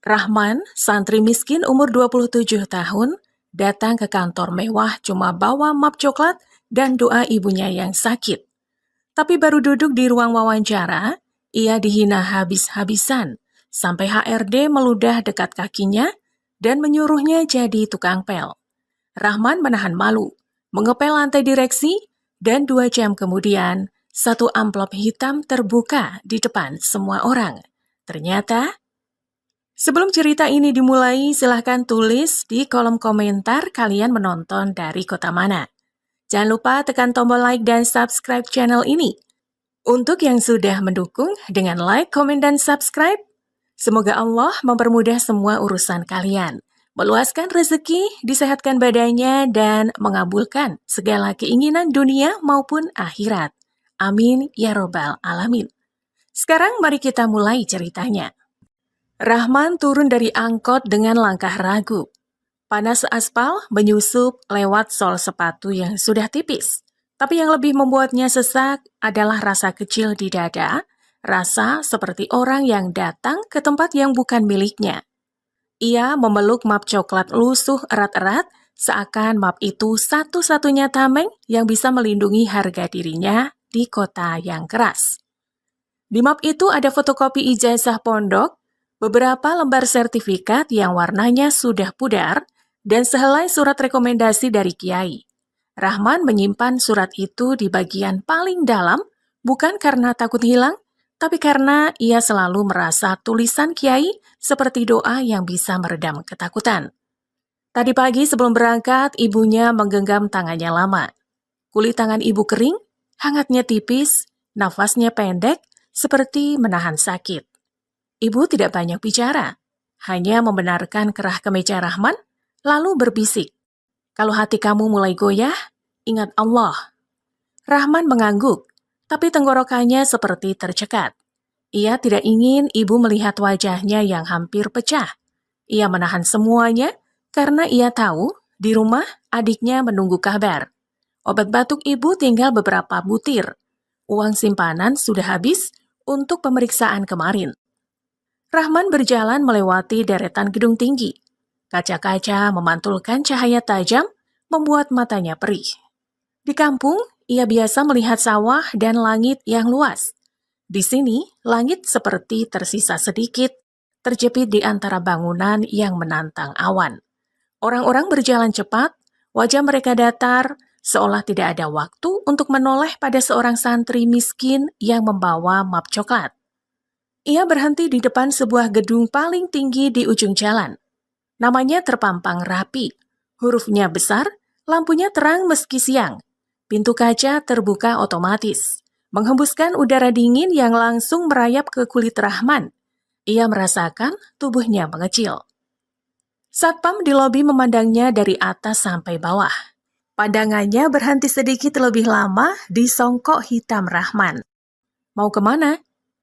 Rahman, santri miskin umur 27 tahun, datang ke kantor mewah cuma bawa map coklat dan doa ibunya yang sakit. Tapi baru duduk di ruang wawancara, ia dihina habis-habisan, sampai HRD meludah dekat kakinya dan menyuruhnya jadi tukang pel. Rahman menahan malu, mengepel lantai direksi, dan 2 jam kemudian, satu amplop hitam terbuka di depan semua orang. Ternyata, sebelum cerita ini dimulai, silahkan tulis di kolom komentar kalian menonton dari kota mana. Jangan lupa tekan tombol like dan subscribe channel ini. Untuk yang sudah mendukung, dengan like, komen, dan subscribe, semoga Allah mempermudah semua urusan kalian, meluaskan rezeki, disehatkan badannya, dan mengabulkan segala keinginan dunia maupun akhirat. Amin ya robbal alamin. Sekarang mari kita mulai ceritanya. Rahman turun dari angkot dengan langkah ragu. Panas aspal menyusup lewat sol sepatu yang sudah tipis. Tapi yang lebih membuatnya sesak adalah rasa kecil di dada, rasa seperti orang yang datang ke tempat yang bukan miliknya. Ia memeluk map coklat lusuh erat-erat, seakan map itu satu-satunya tameng yang bisa melindungi harga dirinya di kota yang keras. Di map itu ada fotokopi ijazah pondok, beberapa lembar sertifikat yang warnanya sudah pudar, dan sehelai surat rekomendasi dari kiai. Rahman menyimpan surat itu di bagian paling dalam, bukan karena takut hilang, tapi karena ia selalu merasa tulisan kiai seperti doa yang bisa meredam ketakutan. Tadi pagi sebelum berangkat, ibunya menggenggam tangannya lama. Kulit tangan ibu kering, hangatnya tipis, nafasnya pendek, seperti menahan sakit. Ibu tidak banyak bicara, hanya membenarkan kerah kemeja Rahman, lalu berbisik. Kalau hati kamu mulai goyah, ingat Allah. Rahman mengangguk, tapi tenggorokannya seperti tercekat. Ia tidak ingin ibu melihat wajahnya yang hampir pecah. Ia menahan semuanya karena ia tahu di rumah adiknya menunggu kabar. Obat batuk ibu tinggal beberapa butir. Uang simpanan sudah habis untuk pemeriksaan kemarin. Rahman berjalan melewati deretan gedung tinggi. Kaca-kaca memantulkan cahaya tajam, membuat matanya perih. Di kampung, ia biasa melihat sawah dan langit yang luas. Di sini, langit seperti tersisa sedikit, terjepit di antara bangunan yang menantang awan. Orang-orang berjalan cepat, wajah mereka datar, seolah tidak ada waktu untuk menoleh pada seorang santri miskin yang membawa map coklat. Ia berhenti di depan sebuah gedung paling tinggi di ujung jalan. Namanya terpampang rapi, hurufnya besar, lampunya terang meski siang. Pintu kaca terbuka otomatis, menghembuskan udara dingin yang langsung merayap ke kulit Rahman. Ia merasakan tubuhnya mengecil. Satpam di lobi memandangnya dari atas sampai bawah. Pandangannya berhenti sedikit lebih lama di songkok hitam Rahman. Mau kemana?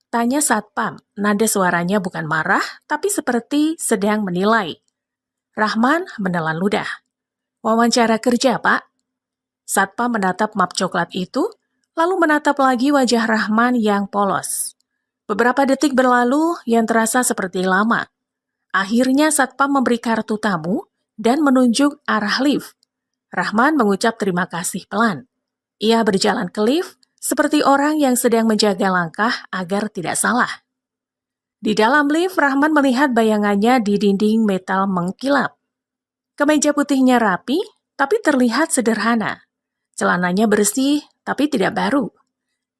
Tanya Satpam, nada suaranya bukan marah, tapi seperti sedang menilai. Rahman menelan ludah. Wawancara kerja, Pak. Satpam menatap map coklat itu, lalu menatap lagi wajah Rahman yang polos. Beberapa detik berlalu yang terasa seperti lama. Akhirnya Satpam memberi kartu tamu dan menunjuk arah lift. Rahman mengucap terima kasih pelan. Ia berjalan ke lift seperti orang yang sedang menjaga langkah agar tidak salah. Di dalam lift, Rahman melihat bayangannya di dinding metal mengkilap. Kemeja putihnya rapi, tapi terlihat sederhana. Celananya bersih, tapi tidak baru.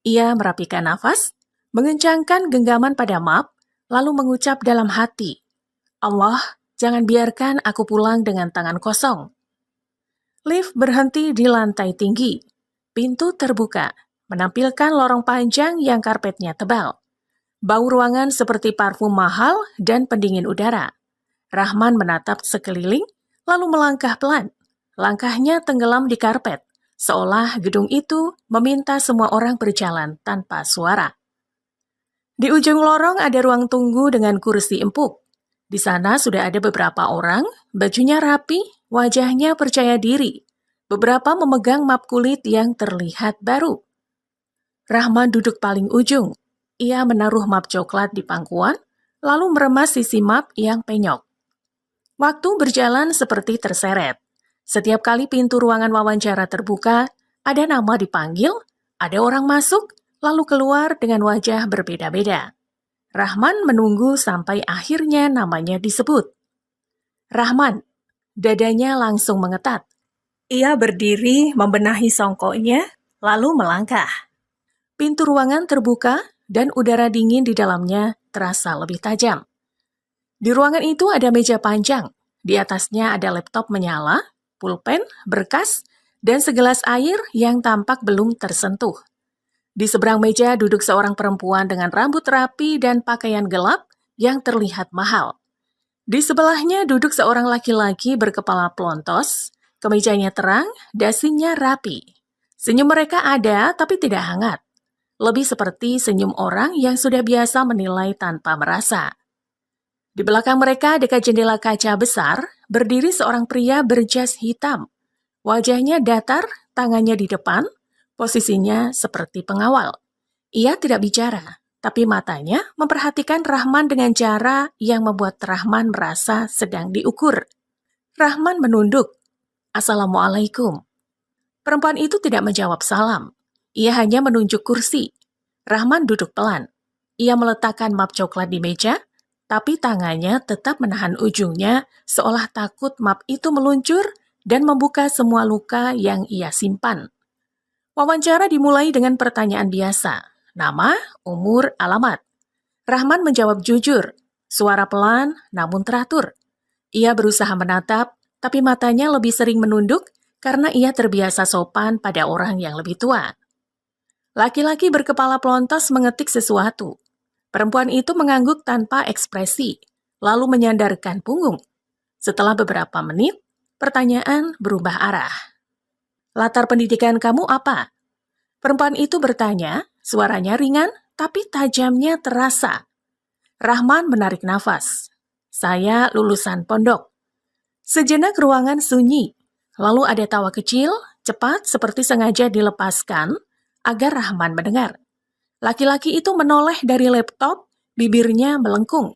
Ia merapikan nafas, mengencangkan genggaman pada map, lalu mengucap dalam hati, Allah, jangan biarkan aku pulang dengan tangan kosong. Lift berhenti di lantai tinggi. Pintu terbuka, menampilkan lorong panjang yang karpetnya tebal. Bau ruangan seperti parfum mahal dan pendingin udara. Rahman menatap sekeliling, lalu melangkah pelan. Langkahnya tenggelam di karpet, seolah gedung itu meminta semua orang berjalan tanpa suara. Di ujung lorong ada ruang tunggu dengan kursi empuk. Di sana sudah ada beberapa orang, bajunya rapi, wajahnya percaya diri. Beberapa memegang map kulit yang terlihat baru. Rahman duduk paling ujung. Ia menaruh map coklat di pangkuan, lalu meremas sisi map yang penyok. Waktu berjalan seperti terseret. Setiap kali pintu ruangan wawancara terbuka, ada nama dipanggil, ada orang masuk, lalu keluar dengan wajah berbeda-beda. Rahman menunggu sampai akhirnya namanya disebut. Rahman, dadanya langsung mengetat. Ia berdiri membenahi songkoknya, lalu melangkah. Pintu ruangan terbuka dan udara dingin di dalamnya terasa lebih tajam. Di ruangan itu ada meja panjang. Di atasnya ada laptop menyala, pulpen, berkas, dan segelas air yang tampak belum tersentuh. Di seberang meja duduk seorang perempuan dengan rambut rapi dan pakaian gelap yang terlihat mahal. Di sebelahnya duduk seorang laki-laki berkepala plontos, kemejanya terang, dasinya rapi. Senyum mereka ada tapi tidak hangat. Lebih seperti senyum orang yang sudah biasa menilai tanpa merasa. Di belakang mereka, dekat jendela kaca besar, berdiri seorang pria berjas hitam. Wajahnya datar, tangannya di depan, posisinya seperti pengawal. Ia tidak bicara, tapi matanya memperhatikan Rahman dengan cara yang membuat Rahman merasa sedang diukur. Rahman menunduk. Assalamualaikum. Perempuan itu tidak menjawab salam. Ia hanya menunjuk kursi. Rahman duduk pelan. Ia meletakkan map coklat di meja, tapi tangannya tetap menahan ujungnya seolah takut map itu meluncur dan membuka semua luka yang ia simpan. Wawancara dimulai dengan pertanyaan biasa, nama, umur, alamat. Rahman menjawab jujur, suara pelan namun teratur. Ia berusaha menatap, tapi matanya lebih sering menunduk karena ia terbiasa sopan pada orang yang lebih tua. Laki-laki berkepala plontos mengetik sesuatu. Perempuan itu mengangguk tanpa ekspresi, lalu menyandarkan punggung. Setelah beberapa menit, pertanyaan berubah arah. Latar pendidikan kamu apa? Perempuan itu bertanya, suaranya ringan tapi tajamnya terasa. Rahman menarik nafas. Saya lulusan pondok. Sejenak ruangan sunyi, lalu ada tawa kecil, cepat seperti sengaja dilepaskan agar Rahman mendengar. Laki-laki itu menoleh dari laptop, bibirnya melengkung.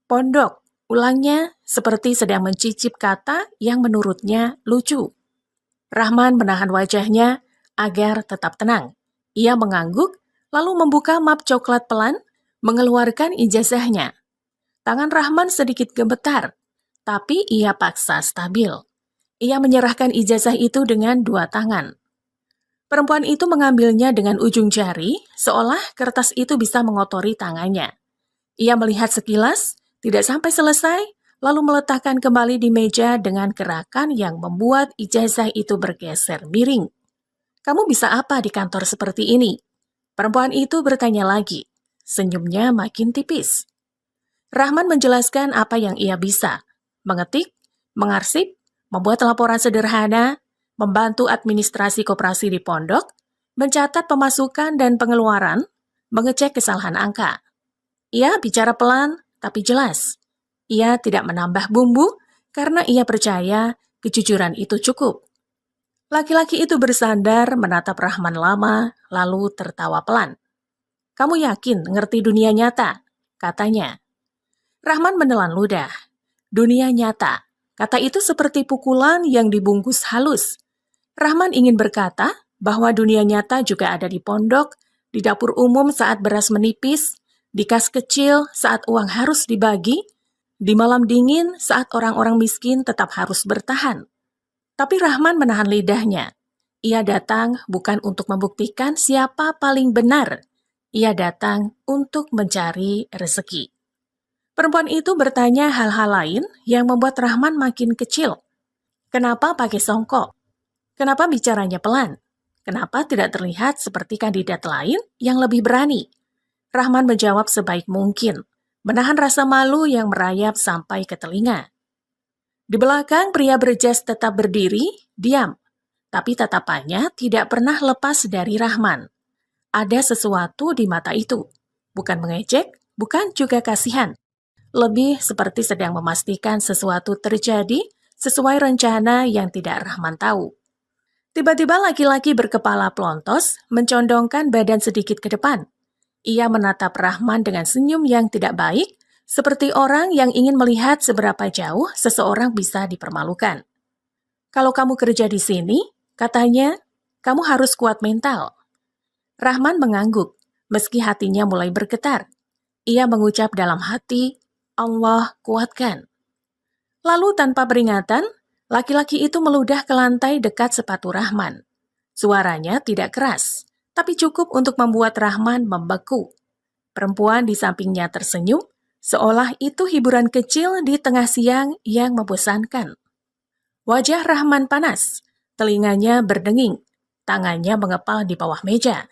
Pondok, ulangnya seperti sedang mencicip kata yang menurutnya lucu. Rahman menahan wajahnya agar tetap tenang. Ia mengangguk, lalu membuka map coklat pelan, mengeluarkan ijazahnya. Tangan Rahman sedikit gemetar, tapi ia paksa stabil. Ia menyerahkan ijazah itu dengan dua tangan. Perempuan itu mengambilnya dengan ujung jari, seolah kertas itu bisa mengotori tangannya. Ia melihat sekilas, tidak sampai selesai, lalu meletakkan kembali di meja dengan gerakan yang membuat ijazah itu bergeser miring. Kamu bisa apa di kantor seperti ini? Perempuan itu bertanya lagi. Senyumnya makin tipis. Rahman menjelaskan apa yang ia bisa. Mengetik, mengarsip, membuat laporan sederhana, membantu administrasi koperasi di pondok, mencatat pemasukan dan pengeluaran, mengecek kesalahan angka. Ia bicara pelan tapi jelas. Ia tidak menambah bumbu karena ia percaya kejujuran itu cukup. Laki-laki itu bersandar menatap Rahman lama, lalu tertawa pelan. Kamu yakin ngerti dunia nyata? Katanya. Rahman menelan ludah. Dunia nyata. Kata itu seperti pukulan yang dibungkus halus. Rahman ingin berkata bahwa dunia nyata juga ada di pondok, di dapur umum saat beras menipis, di kas kecil saat uang harus dibagi, di malam dingin saat orang-orang miskin tetap harus bertahan. Tapi Rahman menahan lidahnya. Ia datang bukan untuk membuktikan siapa paling benar. Ia datang untuk mencari rezeki. Perempuan itu bertanya hal-hal lain yang membuat Rahman makin kecil. Kenapa pakai songkok? Kenapa bicaranya pelan? Kenapa tidak terlihat seperti kandidat lain yang lebih berani? Rahman menjawab sebaik mungkin, menahan rasa malu yang merayap sampai ke telinga. Di belakang, pria berjas tetap berdiri, diam. Tapi tatapannya tidak pernah lepas dari Rahman. Ada sesuatu di mata itu. Bukan mengejek, bukan juga kasihan. Lebih seperti sedang memastikan sesuatu terjadi sesuai rencana yang tidak Rahman tahu. Tiba-tiba laki-laki berkepala plontos mencondongkan badan sedikit ke depan. Ia menatap Rahman dengan senyum yang tidak baik, seperti orang yang ingin melihat seberapa jauh seseorang bisa dipermalukan. Kalau kamu kerja di sini, katanya, kamu harus kuat mental. Rahman mengangguk, meski hatinya mulai bergetar. Ia mengucap dalam hati, Allah kuatkan. Lalu tanpa peringatan, laki-laki itu meludah ke lantai dekat sepatu Rahman. Suaranya tidak keras, tapi cukup untuk membuat Rahman membeku. Perempuan di sampingnya tersenyum, seolah itu hiburan kecil di tengah siang yang membosankan. Wajah Rahman panas, telinganya berdenging, tangannya mengepal di bawah meja.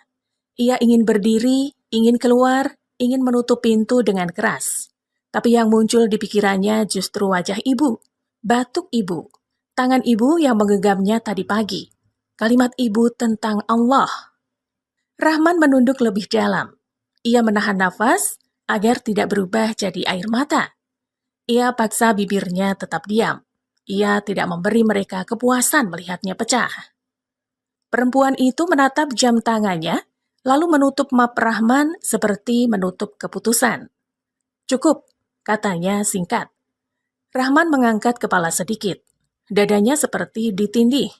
Ia ingin berdiri, ingin keluar, ingin menutup pintu dengan keras. Tapi yang muncul di pikirannya justru wajah ibu, batuk ibu, tangan ibu yang menggenggamnya tadi pagi. Kalimat ibu tentang Allah. Rahman menunduk lebih dalam. Ia menahan nafas agar tidak berubah jadi air mata. Ia paksa bibirnya tetap diam. Ia tidak memberi mereka kepuasan melihatnya pecah. Perempuan itu menatap jam tangannya, lalu menutup map Rahman seperti menutup keputusan. Cukup, katanya singkat. Rahman mengangkat kepala sedikit. Dadanya seperti ditindih.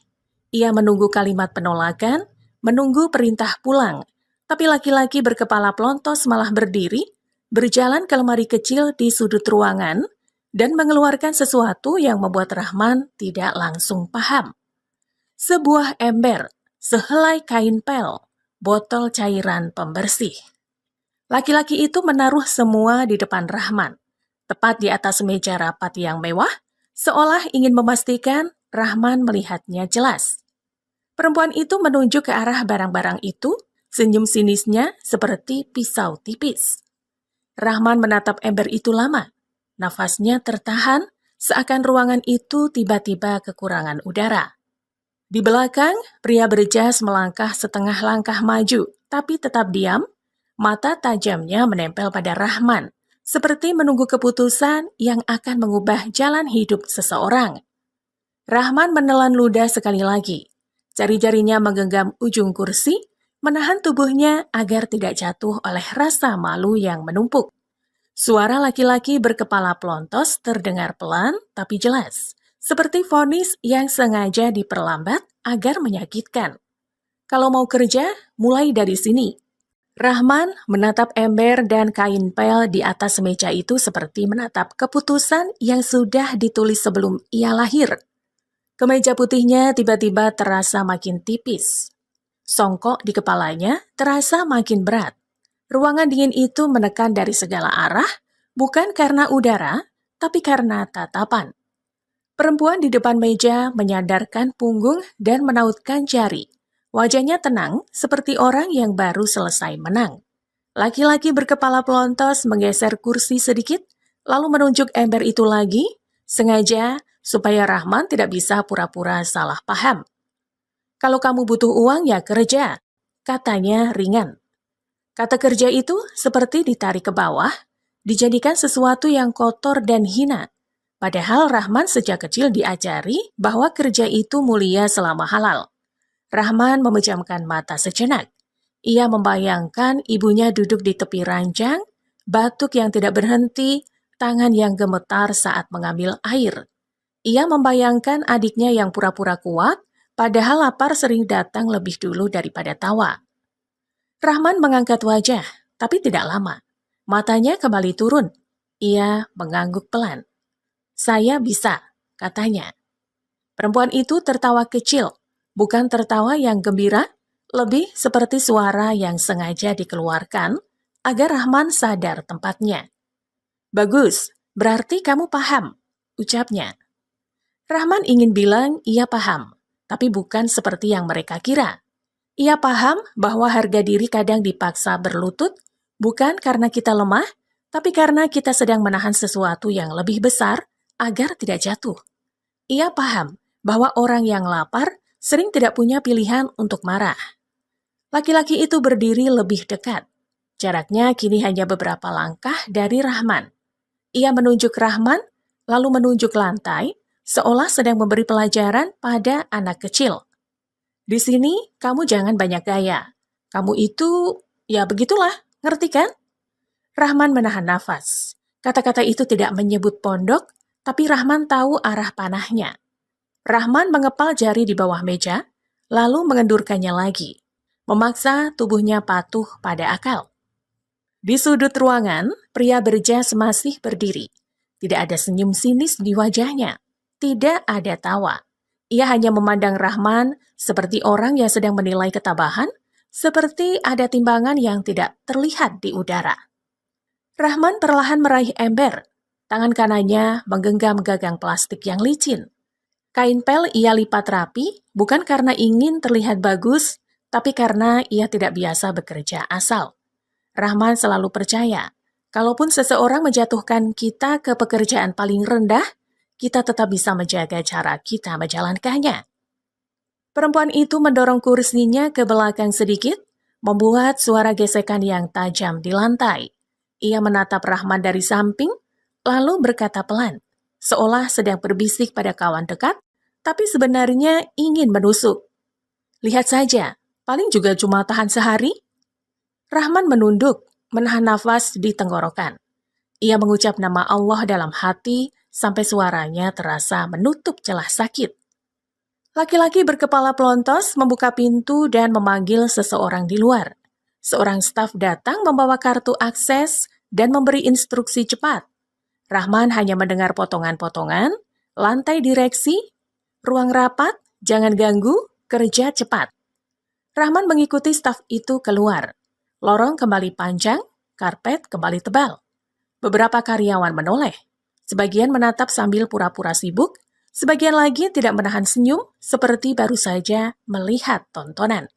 Ia menunggu kalimat penolakan, menunggu perintah pulang. Tapi laki-laki berkepala pelontos malah berdiri, berjalan ke lemari kecil di sudut ruangan, dan mengeluarkan sesuatu yang membuat Rahman tidak langsung paham. Sebuah ember, sehelai kain pel, botol cairan pembersih. Laki-laki itu menaruh semua di depan Rahman, tepat di atas meja rapat yang mewah, seolah ingin memastikan Rahman melihatnya jelas. Perempuan itu menunjuk ke arah barang-barang itu, senyum sinisnya seperti pisau tipis. Rahman menatap ember itu lama. Nafasnya tertahan, seakan ruangan itu tiba-tiba kekurangan udara. Di belakang, pria berjas melangkah setengah langkah maju, tapi tetap diam. Mata tajamnya menempel pada Rahman, seperti menunggu keputusan yang akan mengubah jalan hidup seseorang. Rahman menelan ludah sekali lagi. Jari-jarinya menggenggam ujung kursi, menahan tubuhnya agar tidak jatuh oleh rasa malu yang menumpuk. Suara laki-laki berkepala pelontos terdengar pelan tapi jelas, seperti vonis yang sengaja diperlambat agar menyakitkan. Kalau mau kerja, mulai dari sini. Rahman menatap ember dan kain pel di atas meja itu seperti menatap keputusan yang sudah ditulis sebelum ia lahir. Kemeja putihnya tiba-tiba terasa makin tipis. Songkok di kepalanya terasa makin berat. Ruangan dingin itu menekan dari segala arah, bukan karena udara, tapi karena tatapan. Perempuan di depan meja menyadarkan punggung dan menautkan jari. Wajahnya tenang, seperti orang yang baru selesai menang. Laki-laki berkepala pelontos menggeser kursi sedikit, lalu menunjuk ember itu lagi, sengaja supaya Rahman tidak bisa pura-pura salah paham. Kalau kamu butuh uang ya kerja, katanya ringan. Kata kerja itu seperti ditarik ke bawah, dijadikan sesuatu yang kotor dan hina. Padahal Rahman sejak kecil diajari bahwa kerja itu mulia selama halal. Rahman memejamkan mata sejenak. Ia membayangkan ibunya duduk di tepi ranjang, batuk yang tidak berhenti, tangan yang gemetar saat mengambil air. Ia membayangkan adiknya yang pura-pura kuat, padahal lapar sering datang lebih dulu daripada tawa. Rahman mengangkat wajah, tapi tidak lama. Matanya kembali turun. Ia mengangguk pelan. Saya bisa, katanya. Perempuan itu tertawa kecil, bukan tertawa yang gembira, lebih seperti suara yang sengaja dikeluarkan agar Rahman sadar tempatnya. Bagus, berarti kamu paham, ucapnya. Rahman ingin bilang ia paham, tapi bukan seperti yang mereka kira. Ia paham bahwa harga diri kadang dipaksa berlutut, bukan karena kita lemah, tapi karena kita sedang menahan sesuatu yang lebih besar agar tidak jatuh. Ia paham bahwa orang yang lapar sering tidak punya pilihan untuk marah. Laki-laki itu berdiri lebih dekat. Jaraknya kini hanya beberapa langkah dari Rahman. Ia menunjuk Rahman, lalu menunjuk lantai, seolah sedang memberi pelajaran pada anak kecil. Di sini, kamu jangan banyak gaya. Kamu itu, ya begitulah, ngerti kan? Rahman menahan nafas. Kata-kata itu tidak menyebut pondok, tapi Rahman tahu arah panahnya. Rahman mengepal jari di bawah meja, lalu mengendurkannya lagi, memaksa tubuhnya patuh pada akal. Di sudut ruangan, pria berjas masih berdiri. Tidak ada senyum sinis di wajahnya. Tidak ada tawa. Ia hanya memandang Rahman seperti orang yang sedang menilai ketabahan, seperti ada timbangan yang tidak terlihat di udara. Rahman perlahan meraih ember. Tangan kanannya menggenggam gagang plastik yang licin. Kain pel ia lipat rapi, bukan karena ingin terlihat bagus, tapi karena ia tidak biasa bekerja asal. Rahman selalu percaya, kalaupun seseorang menjatuhkan kita ke pekerjaan paling rendah, kita tetap bisa menjaga cara kita menjalankannya. Perempuan itu mendorong kursinya ke belakang sedikit, membuat suara gesekan yang tajam di lantai. Ia menatap Rahman dari samping, lalu berkata pelan, seolah sedang berbisik pada kawan dekat, tapi sebenarnya ingin menusuk. Lihat saja, paling juga cuma tahan sehari. Rahman menunduk, menahan nafas di tenggorokan. Ia mengucap nama Allah dalam hati sampai suaranya terasa menutup celah sakit. Laki-laki berkepala pelontos membuka pintu dan memanggil seseorang di luar. Seorang staf datang membawa kartu akses dan memberi instruksi cepat. Rahman hanya mendengar potongan-potongan, lantai direksi, ruang rapat, jangan ganggu, kerja cepat. Rahman mengikuti staf itu keluar. Lorong kembali panjang, karpet kembali tebal. Beberapa karyawan menoleh. Sebagian menatap sambil pura-pura sibuk, sebagian lagi tidak menahan senyum seperti baru saja melihat tontonan.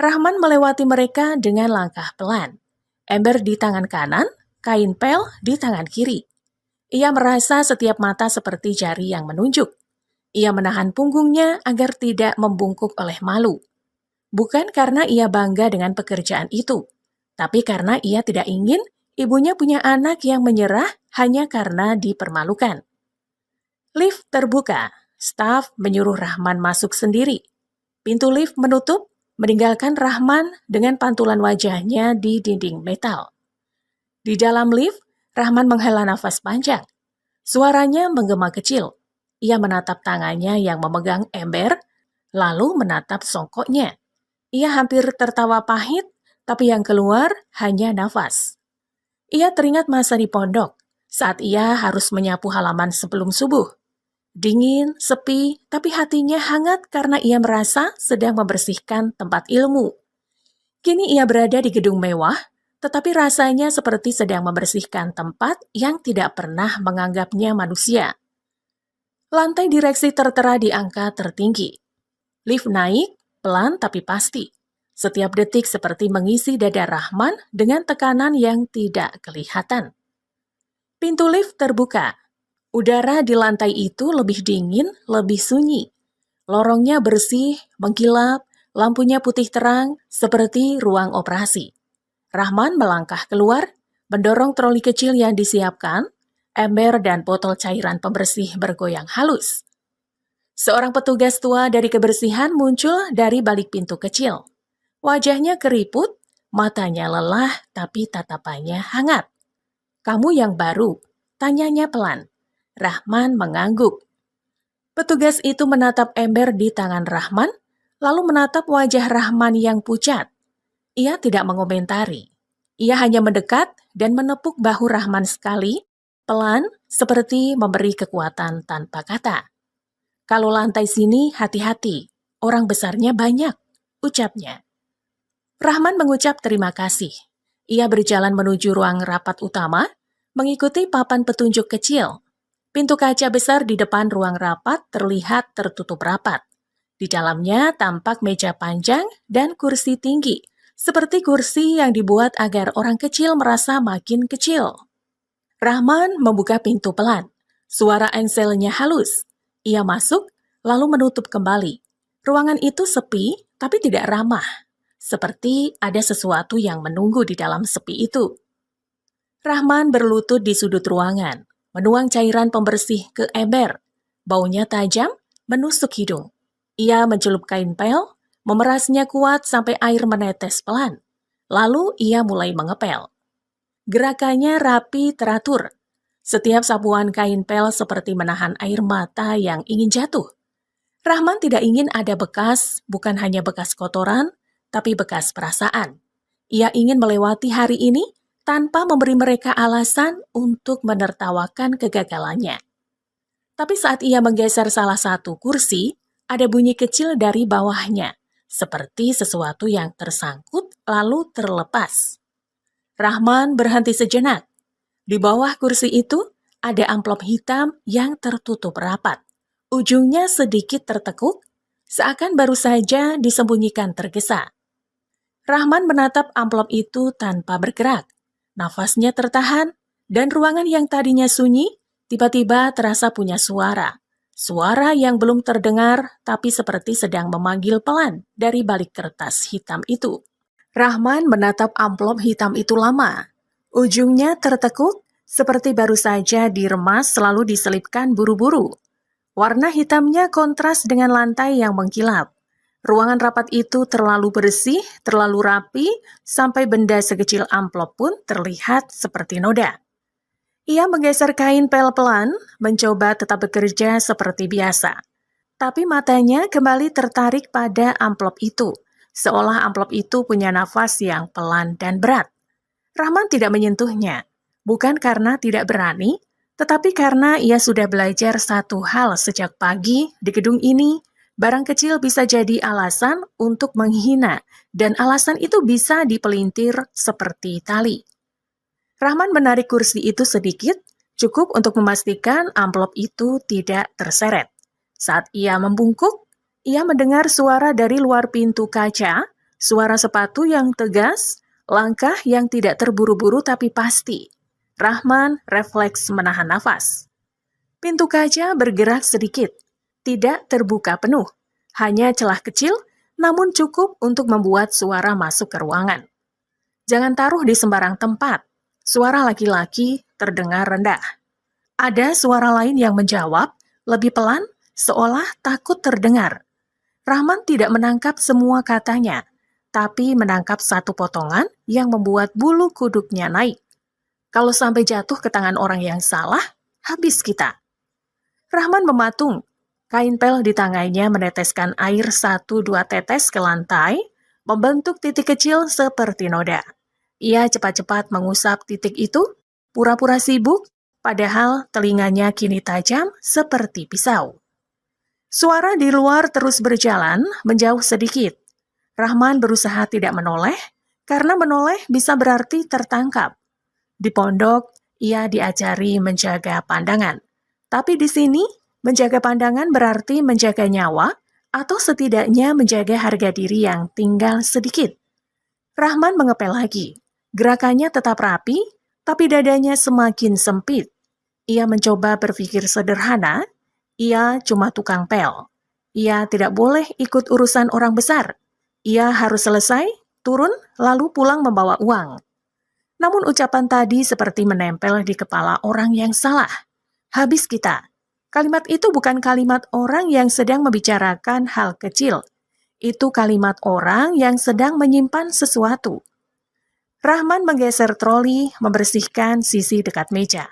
Rahman melewati mereka dengan langkah pelan. Ember di tangan kanan, kain pel di tangan kiri. Ia merasa setiap mata seperti jari yang menunjuk. Ia menahan punggungnya agar tidak membungkuk oleh malu. Bukan karena ia bangga dengan pekerjaan itu, tapi karena ia tidak ingin ibunya punya anak yang menyerah hanya karena dipermalukan. Lift terbuka, staf menyuruh Rahman masuk sendiri. Pintu lift menutup, meninggalkan Rahman dengan pantulan wajahnya di dinding metal. Di dalam lift, Rahman menghela nafas panjang. Suaranya menggema kecil. Ia menatap tangannya yang memegang ember, lalu menatap songkoknya. Ia hampir tertawa pahit, tapi yang keluar hanya nafas. Ia teringat masa di pondok, saat ia harus menyapu halaman sebelum subuh. Dingin, sepi, tapi hatinya hangat karena ia merasa sedang membersihkan tempat ilmu. Kini ia berada di gedung mewah, tetapi rasanya seperti sedang membersihkan tempat yang tidak pernah menganggapnya manusia. Lantai direksi tertera di angka tertinggi. Lift naik, pelan tapi pasti. Setiap detik seperti mengisi dada Rahman dengan tekanan yang tidak kelihatan. Pintu lift terbuka. Udara di lantai itu lebih dingin, lebih sunyi. Lorongnya bersih, mengkilap, lampunya putih terang seperti ruang operasi. Rahman melangkah keluar, mendorong troli kecil yang disiapkan, ember dan botol cairan pembersih bergoyang halus. Seorang petugas tua dari kebersihan muncul dari balik pintu kecil. Wajahnya keriput, matanya lelah tapi tatapannya hangat. "Kamu yang baru?" tanyanya pelan. Rahman mengangguk. Petugas itu menatap ember di tangan Rahman, lalu menatap wajah Rahman yang pucat. Ia tidak mengomentari. Ia hanya mendekat dan menepuk bahu Rahman sekali, pelan, seperti memberi kekuatan tanpa kata. "Kalau lantai sini, hati-hati. Orang besarnya banyak," ucapnya. Rahman mengucap terima kasih. Ia berjalan menuju ruang rapat utama, mengikuti papan petunjuk kecil. Pintu kaca besar di depan ruang rapat terlihat tertutup rapat. Di dalamnya tampak meja panjang dan kursi tinggi, seperti kursi yang dibuat agar orang kecil merasa makin kecil. Rahman membuka pintu pelan. Suara engselnya halus. Ia masuk, lalu menutup kembali. Ruangan itu sepi, tapi tidak ramah. Seperti ada sesuatu yang menunggu di dalam sepi itu. Rahman berlutut di sudut ruangan, menuang cairan pembersih ke ember. Baunya tajam, menusuk hidung. Ia mencelup kain pel, memerasnya kuat sampai air menetes pelan. Lalu ia mulai mengepel. Gerakannya rapi teratur. Setiap sapuan kain pel seperti menahan air mata yang ingin jatuh. Rahman tidak ingin ada bekas, bukan hanya bekas kotoran, tapi bekas perasaan. Ia ingin melewati hari ini tanpa memberi mereka alasan untuk menertawakan kegagalannya. Tapi saat ia menggeser salah satu kursi, ada bunyi kecil dari bawahnya, seperti sesuatu yang tersangkut lalu terlepas. Rahman berhenti sejenak. Di bawah kursi itu ada amplop hitam yang tertutup rapat. Ujungnya sedikit tertekuk, seakan baru saja disembunyikan tergesa. Rahman menatap amplop itu tanpa bergerak. Nafasnya tertahan, dan ruangan yang tadinya sunyi tiba-tiba terasa punya suara. Suara yang belum terdengar, tapi seperti sedang memanggil pelan dari balik kertas hitam itu. Rahman menatap amplop hitam itu lama. Ujungnya tertekuk, seperti baru saja diremas lalu diselipkan buru-buru. Warna hitamnya kontras dengan lantai yang mengkilap. Ruangan rapat itu terlalu bersih, terlalu rapi, sampai benda sekecil amplop pun terlihat seperti noda. Ia menggeser kain pel pelan, mencoba tetap bekerja seperti biasa. Tapi matanya kembali tertarik pada amplop itu, seolah amplop itu punya nafas yang pelan dan berat. Rahman tidak menyentuhnya, bukan karena tidak berani, tetapi karena ia sudah belajar satu hal sejak pagi di gedung ini, barang kecil bisa jadi alasan untuk menghina, dan alasan itu bisa dipelintir seperti tali. Rahman menarik kursi itu sedikit, cukup untuk memastikan amplop itu tidak terseret. Saat ia membungkuk, ia mendengar suara dari luar pintu kaca, suara sepatu yang tegas, langkah yang tidak terburu-buru tapi pasti. Rahman refleks menahan nafas. Pintu kaca bergerak sedikit, tidak terbuka penuh, hanya celah kecil, namun cukup untuk membuat suara masuk ke ruangan. Jangan taruh di sembarang tempat. Suara laki-laki terdengar rendah. Ada suara lain yang menjawab, lebih pelan, seolah takut terdengar. Rahman tidak menangkap semua katanya, tapi menangkap satu potongan yang membuat bulu kuduknya naik. Kalau sampai jatuh ke tangan orang yang salah, habis kita. Rahman mematung. Kain pel di tangannya meneteskan air 1-2 tetes ke lantai, membentuk titik kecil seperti noda. Ia cepat-cepat mengusap titik itu, pura-pura sibuk, padahal telinganya kini tajam seperti pisau. Suara di luar terus berjalan, menjauh sedikit. Rahman berusaha tidak menoleh, karena menoleh bisa berarti tertangkap. Di pondok, ia diajari menjaga pandangan. Tapi di sini, menjaga pandangan berarti menjaga nyawa, atau setidaknya menjaga harga diri yang tinggal sedikit. Rahman mengepel lagi. Gerakannya tetap rapi, tapi dadanya semakin sempit. Ia mencoba berpikir sederhana. Ia cuma tukang pel. Ia tidak boleh ikut urusan orang besar. Ia harus selesai, turun, lalu pulang membawa uang. Namun ucapan tadi seperti menempel di kepala orang yang salah. Habis kita. Kalimat itu bukan kalimat orang yang sedang membicarakan hal kecil. Itu kalimat orang yang sedang menyimpan sesuatu. Rahman menggeser troli, membersihkan sisi dekat meja.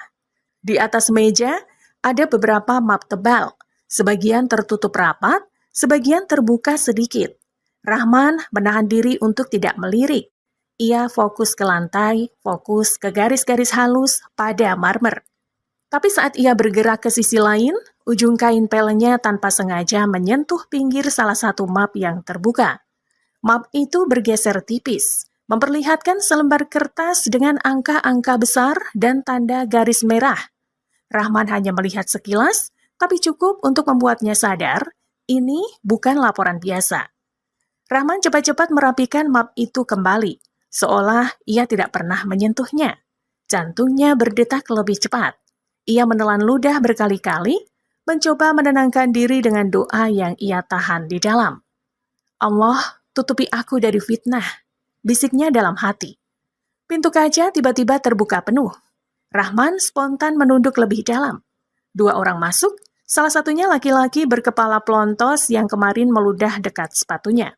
Di atas meja, ada beberapa map tebal, sebagian tertutup rapat, sebagian terbuka sedikit. Rahman menahan diri untuk tidak melirik. Ia fokus ke lantai, fokus ke garis-garis halus pada marmer. Tapi saat ia bergerak ke sisi lain, ujung kain pelnya tanpa sengaja menyentuh pinggir salah satu map yang terbuka. Map itu bergeser tipis, memperlihatkan selembar kertas dengan angka-angka besar dan tanda garis merah. Rahman hanya melihat sekilas, tapi cukup untuk membuatnya sadar, ini bukan laporan biasa. Rahman cepat-cepat merapikan map itu kembali, seolah ia tidak pernah menyentuhnya. Jantungnya berdetak lebih cepat. Ia menelan ludah berkali-kali, mencoba menenangkan diri dengan doa yang ia tahan di dalam. Allah, tutupi aku dari fitnah, bisiknya dalam hati. Pintu kaca tiba-tiba terbuka penuh. Rahman spontan menunduk lebih dalam. 2 orang masuk, salah satunya laki-laki berkepala plontos yang kemarin meludah dekat sepatunya.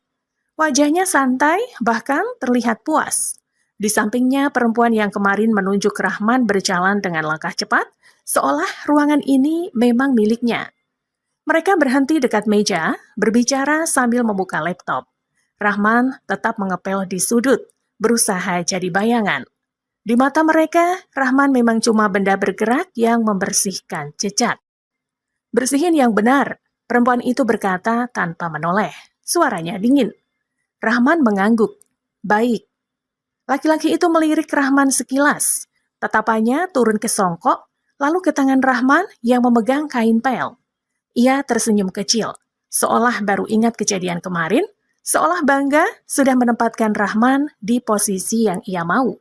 Wajahnya santai, bahkan terlihat puas. Di sampingnya, perempuan yang kemarin menunjuk Rahman berjalan dengan langkah cepat, seolah ruangan ini memang miliknya. Mereka berhenti dekat meja, berbicara sambil membuka laptop. Rahman tetap mengepel di sudut, berusaha jadi bayangan. Di mata mereka, Rahman memang cuma benda bergerak yang membersihkan jejak. "Bersihin yang benar," perempuan itu berkata tanpa menoleh. Suaranya dingin. Rahman mengangguk. "Baik." Laki-laki itu melirik Rahman sekilas. Tatapannya turun ke songkok, lalu ke tangan Rahman yang memegang kain pel. Ia tersenyum kecil, seolah baru ingat kejadian kemarin, seolah bangga sudah menempatkan Rahman di posisi yang ia mau.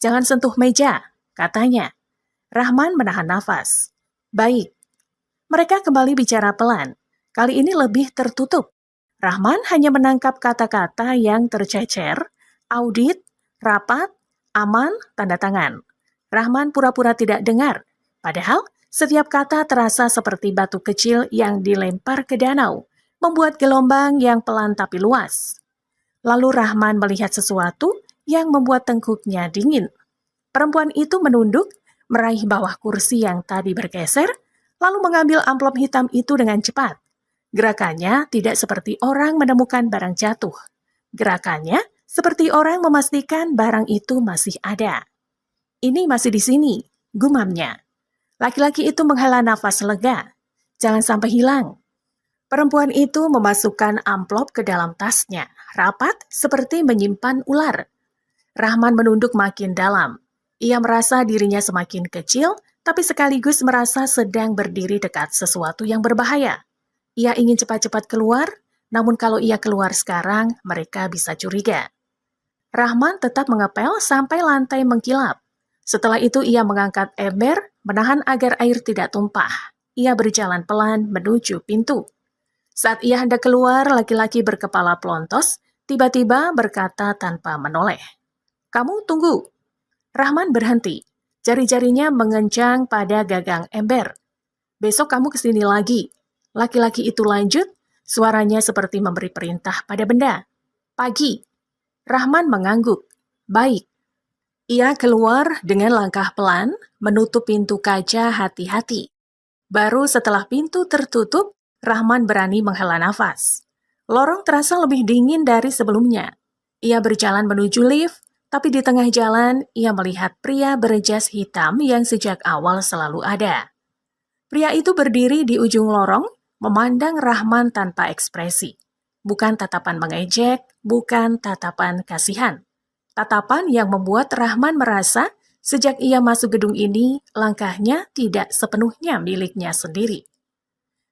"Jangan sentuh meja," katanya. Rahman menahan nafas. "Baik." Mereka kembali bicara pelan. Kali ini lebih tertutup. Rahman hanya menangkap kata-kata yang tercecer, audit, rapat, aman, tanda tangan. Rahman pura-pura tidak dengar, padahal setiap kata terasa seperti batu kecil yang dilempar ke danau, membuat gelombang yang pelan tapi luas. Lalu Rahman melihat sesuatu yang membuat tengkuknya dingin. Perempuan itu menunduk, meraih bawah kursi yang tadi bergeser, lalu mengambil amplop hitam itu dengan cepat. Gerakannya tidak seperti orang menemukan barang jatuh. Gerakannya seperti orang memastikan barang itu masih ada. "Ini masih di sini," gumamnya. Laki-laki itu menghela nafas lega. "Jangan sampai hilang." Perempuan itu memasukkan amplop ke dalam tasnya, rapat seperti menyimpan ular. Rahman menunduk makin dalam. Ia merasa dirinya semakin kecil, tapi sekaligus merasa sedang berdiri dekat sesuatu yang berbahaya. Ia ingin cepat-cepat keluar, namun kalau ia keluar sekarang, mereka bisa curiga. Rahman tetap mengepel sampai lantai mengkilap. Setelah itu ia mengangkat ember, menahan agar air tidak tumpah. Ia berjalan pelan menuju pintu. Saat ia hendak keluar, laki-laki berkepala pelontos tiba-tiba berkata tanpa menoleh, "Kamu tunggu." Rahman berhenti. Jari-jarinya mengencang pada gagang ember. "Besok kamu kesini lagi." Laki-laki itu lanjut, suaranya seperti memberi perintah pada benda. "Pagi." Rahman mengangguk. "Baik." Ia keluar dengan langkah pelan, menutup pintu kaca hati-hati. Baru setelah pintu tertutup, Rahman berani menghela nafas. Lorong terasa lebih dingin dari sebelumnya. Ia berjalan menuju lift, tapi di tengah jalan ia melihat pria berjas hitam yang sejak awal selalu ada. Pria itu berdiri di ujung lorong, memandang Rahman tanpa ekspresi. Bukan tatapan mengejek, bukan tatapan kasihan. Tatapan yang membuat Rahman merasa sejak ia masuk gedung ini, langkahnya tidak sepenuhnya miliknya sendiri.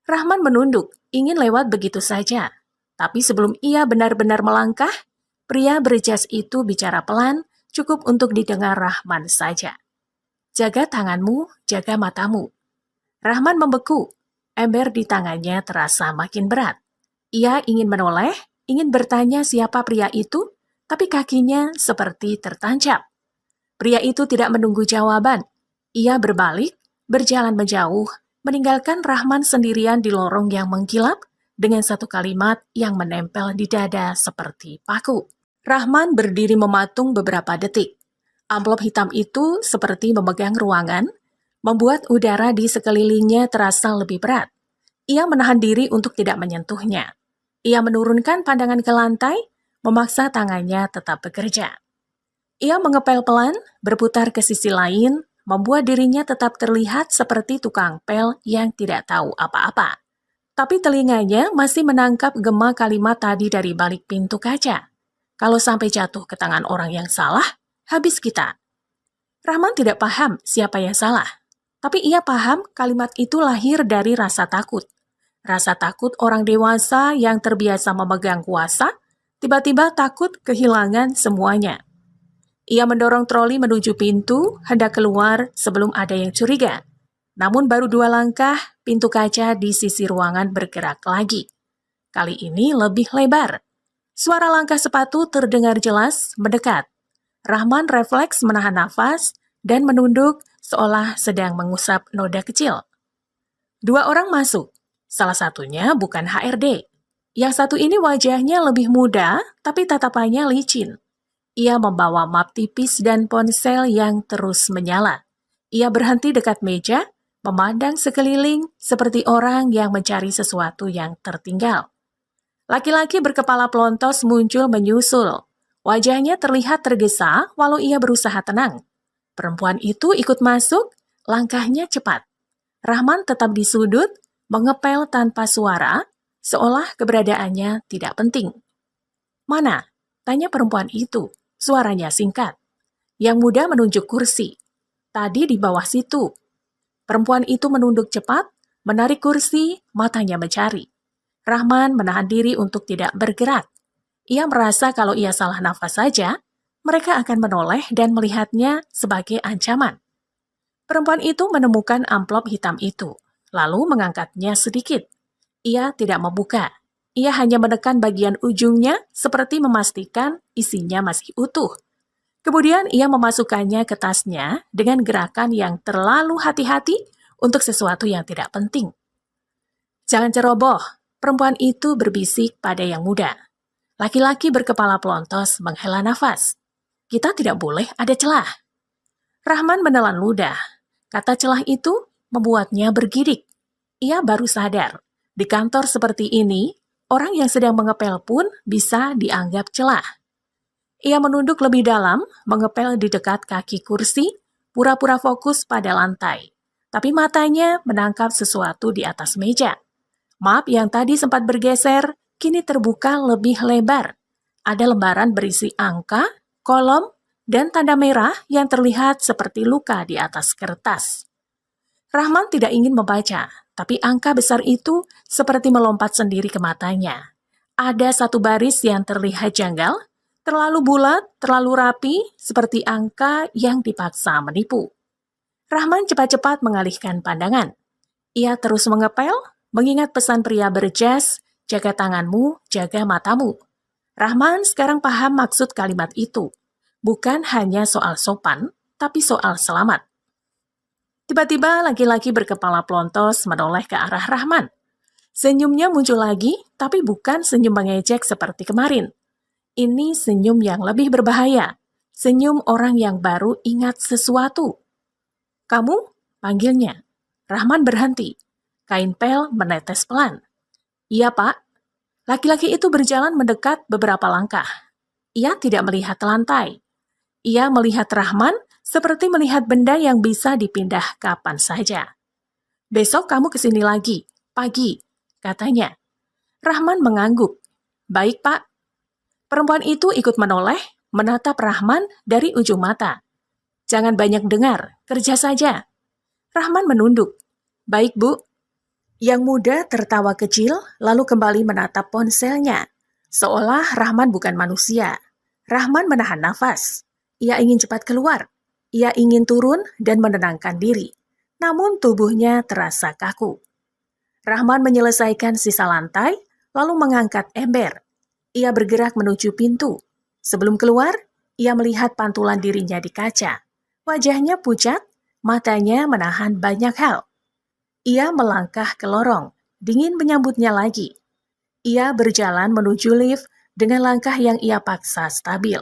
Rahman menunduk, ingin lewat begitu saja. Tapi sebelum ia benar-benar melangkah, pria berjas itu bicara pelan, cukup untuk didengar Rahman saja. "Jaga tanganmu, jaga matamu." Rahman membeku. Ember di tangannya terasa makin berat. Ia ingin menoleh, ingin bertanya siapa pria itu, tapi kakinya seperti tertancap. Pria itu tidak menunggu jawaban. Ia berbalik, berjalan menjauh, meninggalkan Rahman sendirian di lorong yang mengkilap dengan satu kalimat yang menempel di dada seperti paku. Rahman berdiri mematung beberapa detik. Amplop hitam itu seperti memegang ruangan, membuat udara di sekelilingnya terasa lebih berat. Ia menahan diri untuk tidak menyentuhnya. Ia menurunkan pandangan ke lantai, memaksa tangannya tetap bekerja. Ia mengepel pelan, berputar ke sisi lain, membuat dirinya tetap terlihat seperti tukang pel yang tidak tahu apa-apa. Tapi telinganya masih menangkap gema kalimat tadi dari balik pintu kaca. Kalau sampai jatuh ke tangan orang yang salah, habis kita. Rahman tidak paham siapa yang salah. Tapi ia paham kalimat itu lahir dari rasa takut. Rasa takut orang dewasa yang terbiasa memegang kuasa, tiba-tiba takut kehilangan semuanya. Ia mendorong troli menuju pintu, hendak keluar sebelum ada yang curiga. Namun baru 2 langkah, pintu kaca di sisi ruangan bergerak lagi. Kali ini lebih lebar. Suara langkah sepatu terdengar jelas, mendekat. Rahman refleks menahan nafas dan menunduk seolah sedang mengusap noda kecil. 2 orang masuk. Salah satunya bukan HRD. Yang satu ini wajahnya lebih muda, tapi tatapannya licin. Ia membawa map tipis dan ponsel yang terus menyala. Ia berhenti dekat meja, memandang sekeliling seperti orang yang mencari sesuatu yang tertinggal. Laki-laki berkepala pelontos muncul menyusul. Wajahnya terlihat tergesa walau ia berusaha tenang. Perempuan itu ikut masuk, langkahnya cepat. Rahman tetap di sudut, mengepel tanpa suara, seolah keberadaannya tidak penting. "Mana?" tanya perempuan itu. Suaranya singkat. Yang muda menunjuk kursi. "Tadi di bawah situ." Perempuan itu menunduk cepat, menarik kursi, matanya mencari. Rahman menahan diri untuk tidak bergerak. Ia merasa kalau ia salah nafas saja, mereka akan menoleh dan melihatnya sebagai ancaman. Perempuan itu menemukan amplop hitam itu, lalu mengangkatnya sedikit. Ia tidak membuka. Ia hanya menekan bagian ujungnya seperti memastikan isinya masih utuh. Kemudian ia memasukkannya ke tasnya dengan gerakan yang terlalu hati-hati untuk sesuatu yang tidak penting. "Jangan ceroboh," perempuan itu berbisik pada yang muda. Laki-laki berkepala pelontos menghela nafas. "Kita tidak boleh ada celah." Rahman menelan ludah. Kata celah itu membuatnya bergidik. Ia baru sadar, di kantor seperti ini, orang yang sedang mengepel pun bisa dianggap celah. Ia menunduk lebih dalam, mengepel di dekat kaki kursi, pura-pura fokus pada lantai. Tapi matanya menangkap sesuatu di atas meja. Map yang tadi sempat bergeser, kini terbuka lebih lebar. Ada lembaran berisi angka, kolom, dan tanda merah yang terlihat seperti luka di atas kertas. Rahman tidak ingin membaca, tapi angka besar itu seperti melompat sendiri ke matanya. Ada satu baris yang terlihat janggal, terlalu bulat, terlalu rapi, seperti angka yang dipaksa menipu. Rahman cepat-cepat mengalihkan pandangan. Ia terus mengepel, mengingat pesan pria berjas, "Jaga tanganmu, jaga matamu." Rahman sekarang paham maksud kalimat itu. Bukan hanya soal sopan, tapi soal selamat. Tiba-tiba laki-laki berkepala pelontos menoleh ke arah Rahman. Senyumnya muncul lagi, tapi bukan senyum mengejek seperti kemarin. Ini senyum yang lebih berbahaya. Senyum orang yang baru ingat sesuatu. "Kamu?" panggilnya. Rahman berhenti. Kain pel menetes pelan. "Iya, Pak." Laki-laki itu berjalan mendekat beberapa langkah. Ia tidak melihat lantai. Ia melihat Rahman seperti melihat benda yang bisa dipindah kapan saja. "Besok kamu kesini lagi, pagi," katanya. Rahman mengangguk. "Baik, Pak." Perempuan itu ikut menoleh, menatap Rahman dari ujung mata. "Jangan banyak dengar, kerja saja." Rahman menunduk. "Baik, Bu." Yang muda tertawa kecil, lalu kembali menatap ponselnya. Seolah Rahman bukan manusia. Rahman menahan nafas. Ia ingin cepat keluar. Ia ingin turun dan menenangkan diri. Namun tubuhnya terasa kaku. Rahman menyelesaikan sisa lantai, lalu mengangkat ember. Ia bergerak menuju pintu. Sebelum keluar, ia melihat pantulan dirinya di kaca. Wajahnya pucat, matanya menahan banyak hal. Ia melangkah ke lorong, dingin menyambutnya lagi. Ia berjalan menuju lift dengan langkah yang ia paksa stabil.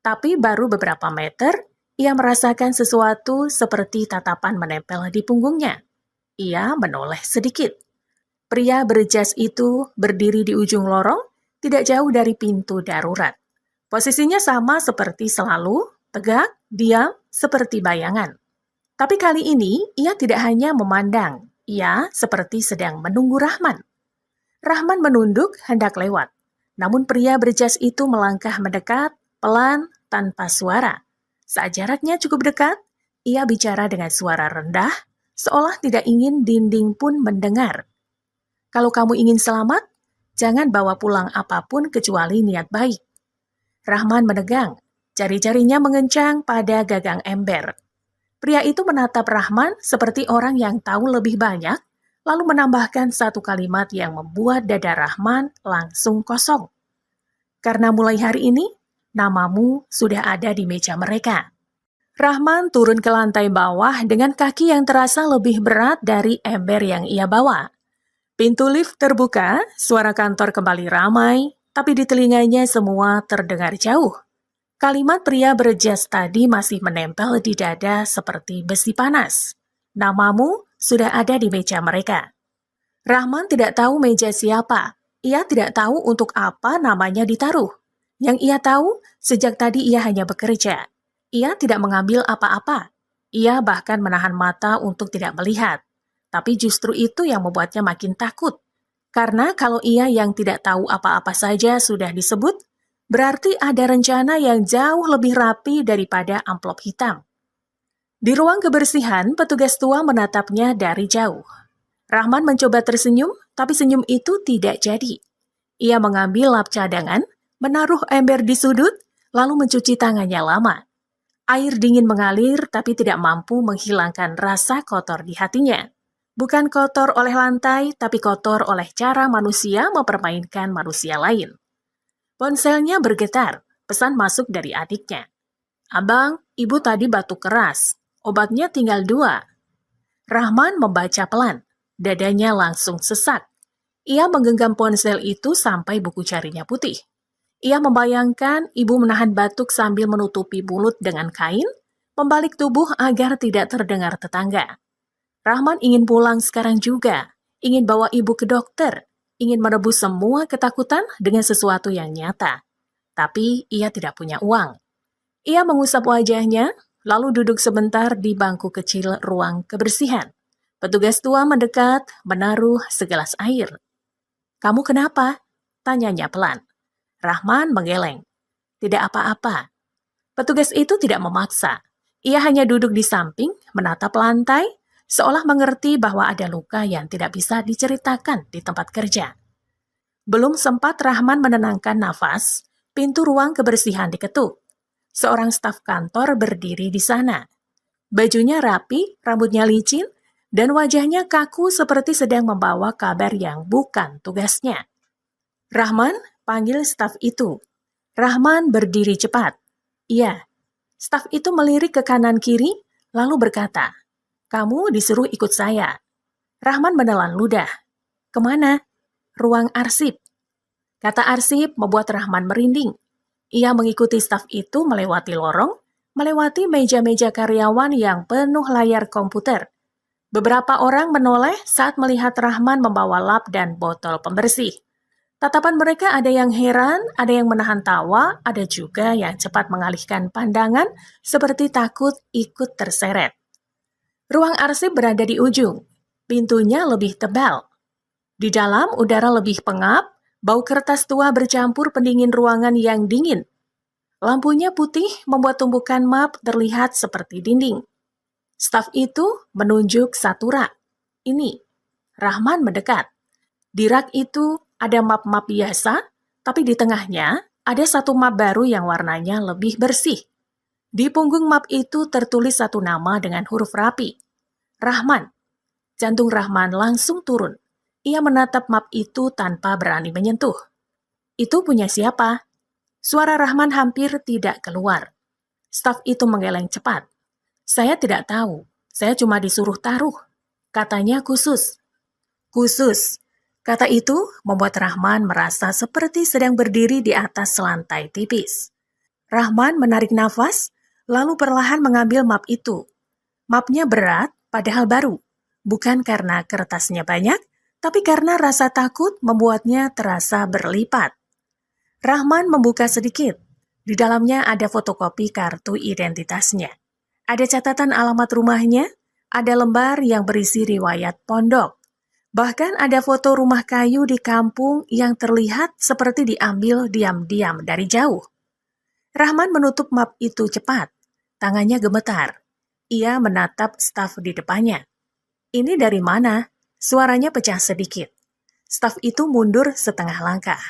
Tapi baru beberapa meter, ia merasakan sesuatu seperti tatapan menempel di punggungnya. Ia menoleh sedikit. Pria berjas itu berdiri di ujung lorong, tidak jauh dari pintu darurat. Posisinya sama seperti selalu, tegak, diam, seperti bayangan. Tapi kali ini, ia tidak hanya memandang, ia seperti sedang menunggu Rahman. Rahman menunduk hendak lewat. Namun pria berjas itu melangkah mendekat, pelan, tanpa suara. Saat jaraknya cukup dekat, ia bicara dengan suara rendah, seolah tidak ingin dinding pun mendengar. "Kalau kamu ingin selamat, jangan bawa pulang apapun kecuali niat baik." Rahman menegang, jari-jarinya mengencang pada gagang ember. Pria itu menatap Rahman seperti orang yang tahu lebih banyak, lalu menambahkan satu kalimat yang membuat dada Rahman langsung kosong. "Karena mulai hari ini, namamu sudah ada di meja mereka." Rahman turun ke lantai bawah dengan kaki yang terasa lebih berat dari ember yang ia bawa. Pintu lift terbuka, suara kantor kembali ramai, tapi di telinganya semua terdengar jauh. Kalimat pria berjas tadi masih menempel di dada seperti besi panas. Namamu sudah ada di meja mereka. Rahman tidak tahu meja siapa. Ia tidak tahu untuk apa namanya ditaruh. Yang ia tahu, sejak tadi ia hanya bekerja. Ia tidak mengambil apa-apa. Ia bahkan menahan mata untuk tidak melihat. Tapi justru itu yang membuatnya makin takut. Karena kalau ia yang tidak tahu apa-apa saja sudah disebut, berarti ada rencana yang jauh lebih rapi daripada amplop hitam. Di ruang kebersihan, petugas tua menatapnya dari jauh. Rahman mencoba tersenyum, tapi senyum itu tidak jadi. Ia mengambil lap cadangan, menaruh ember di sudut, lalu mencuci tangannya lama. Air dingin mengalir tapi tidak mampu menghilangkan rasa kotor di hatinya. Bukan kotor oleh lantai, tapi kotor oleh cara manusia mempermainkan manusia lain. Ponselnya bergetar, pesan masuk dari adiknya. Abang, ibu tadi batuk keras. Obatnya tinggal 2. Rahman membaca pelan. Dadanya langsung sesak. Ia menggenggam ponsel itu sampai buku jarinya putih. Ia membayangkan ibu menahan batuk sambil menutupi mulut dengan kain, membalik tubuh agar tidak terdengar tetangga. Rahman ingin pulang sekarang juga, ingin bawa ibu ke dokter, ingin menebus semua ketakutan dengan sesuatu yang nyata. Tapi ia tidak punya uang. Ia mengusap wajahnya, lalu duduk sebentar di bangku kecil ruang kebersihan. Petugas tua mendekat, menaruh segelas air. "Kamu kenapa?" tanyanya pelan. Rahman menggeleng. "Tidak apa-apa." Petugas itu tidak memaksa. Ia hanya duduk di samping, menatap lantai, seolah mengerti bahwa ada luka yang tidak bisa diceritakan di tempat kerja. Belum sempat Rahman menenangkan nafas, pintu ruang kebersihan diketuk. Seorang staf kantor berdiri di sana. Bajunya rapi, rambutnya licin, dan wajahnya kaku seperti sedang membawa kabar yang bukan tugasnya. "Rahman," panggil staf itu. Rahman berdiri cepat. "Iya." Staf itu melirik ke kanan kiri, lalu berkata, "Kamu disuruh ikut saya." Rahman menelan ludah. "Kemana?" "Ruang arsip." Kata arsip membuat Rahman merinding. Ia mengikuti staf itu melewati lorong, melewati meja-meja karyawan yang penuh layar komputer. Beberapa orang menoleh saat melihat Rahman membawa lap dan botol pembersih. Tatapan mereka ada yang heran, ada yang menahan tawa, ada juga yang cepat mengalihkan pandangan seperti takut ikut terseret. Ruang arsip berada di ujung. Pintunya lebih tebal. Di dalam udara lebih pengap, bau kertas tua bercampur pendingin ruangan yang dingin. Lampunya putih membuat tumpukan map terlihat seperti dinding. Staf itu menunjuk satu rak. "Ini." Rahman mendekat. Di rak itu ada map-map biasa, tapi di tengahnya ada satu map baru yang warnanya lebih bersih. Di punggung map itu tertulis satu nama dengan huruf rapi. Rahman. Jantung Rahman langsung turun. Ia menatap map itu tanpa berani menyentuh. "Itu punya siapa?" Suara Rahman hampir tidak keluar. Staf itu menggeleng cepat. "Saya tidak tahu. Saya cuma disuruh taruh." Katanya khusus. Khusus. Kata itu membuat Rahman merasa seperti sedang berdiri di atas lantai tipis. Rahman menarik nafas, lalu perlahan mengambil map itu. Mapnya berat, padahal baru. Bukan karena kertasnya banyak, tapi karena rasa takut membuatnya terasa berlipat. Rahman membuka sedikit. Di dalamnya ada fotokopi kartu identitasnya. Ada catatan alamat rumahnya, ada lembar yang berisi riwayat pondok. Bahkan ada foto rumah kayu di kampung yang terlihat seperti diambil diam-diam dari jauh. Rahman menutup map itu cepat. Tangannya gemetar. Ia menatap staf di depannya. "Ini dari mana?" Suaranya pecah sedikit. Staf itu mundur setengah langkah.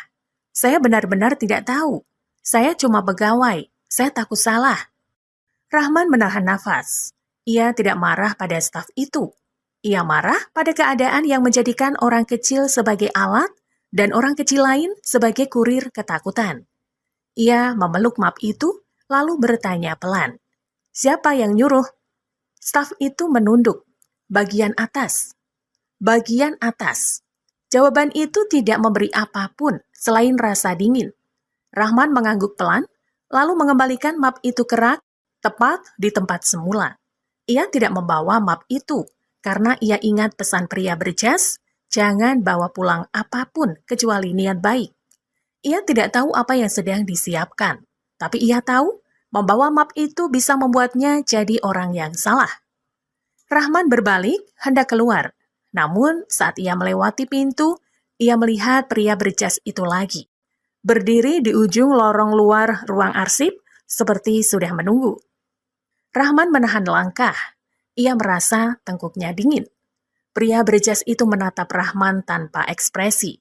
"Saya benar-benar tidak tahu. Saya cuma pegawai. Saya takut salah." Rahman menahan nafas. Ia tidak marah pada staf itu. Ia marah pada keadaan yang menjadikan orang kecil sebagai alat dan orang kecil lain sebagai kurir ketakutan. Ia memeluk map itu, lalu bertanya pelan. "Siapa yang nyuruh?" Staf itu menunduk. "Bagian atas." Bagian atas. Jawaban itu tidak memberi apapun selain rasa dingin. Rahman mengangguk pelan, lalu mengembalikan map itu ke rak, tepat di tempat semula. Ia tidak membawa map itu, karena ia ingat pesan pria berjas, jangan bawa pulang apapun kecuali niat baik. Ia tidak tahu apa yang sedang disiapkan, tapi ia tahu membawa map itu bisa membuatnya jadi orang yang salah. Rahman berbalik, hendak keluar. Namun, saat ia melewati pintu, ia melihat pria berjas itu lagi. Berdiri di ujung lorong luar ruang arsip, seperti sudah menunggu. Rahman menahan langkah. Ia merasa tengkuknya dingin. Pria berjas itu menatap Rahman tanpa ekspresi.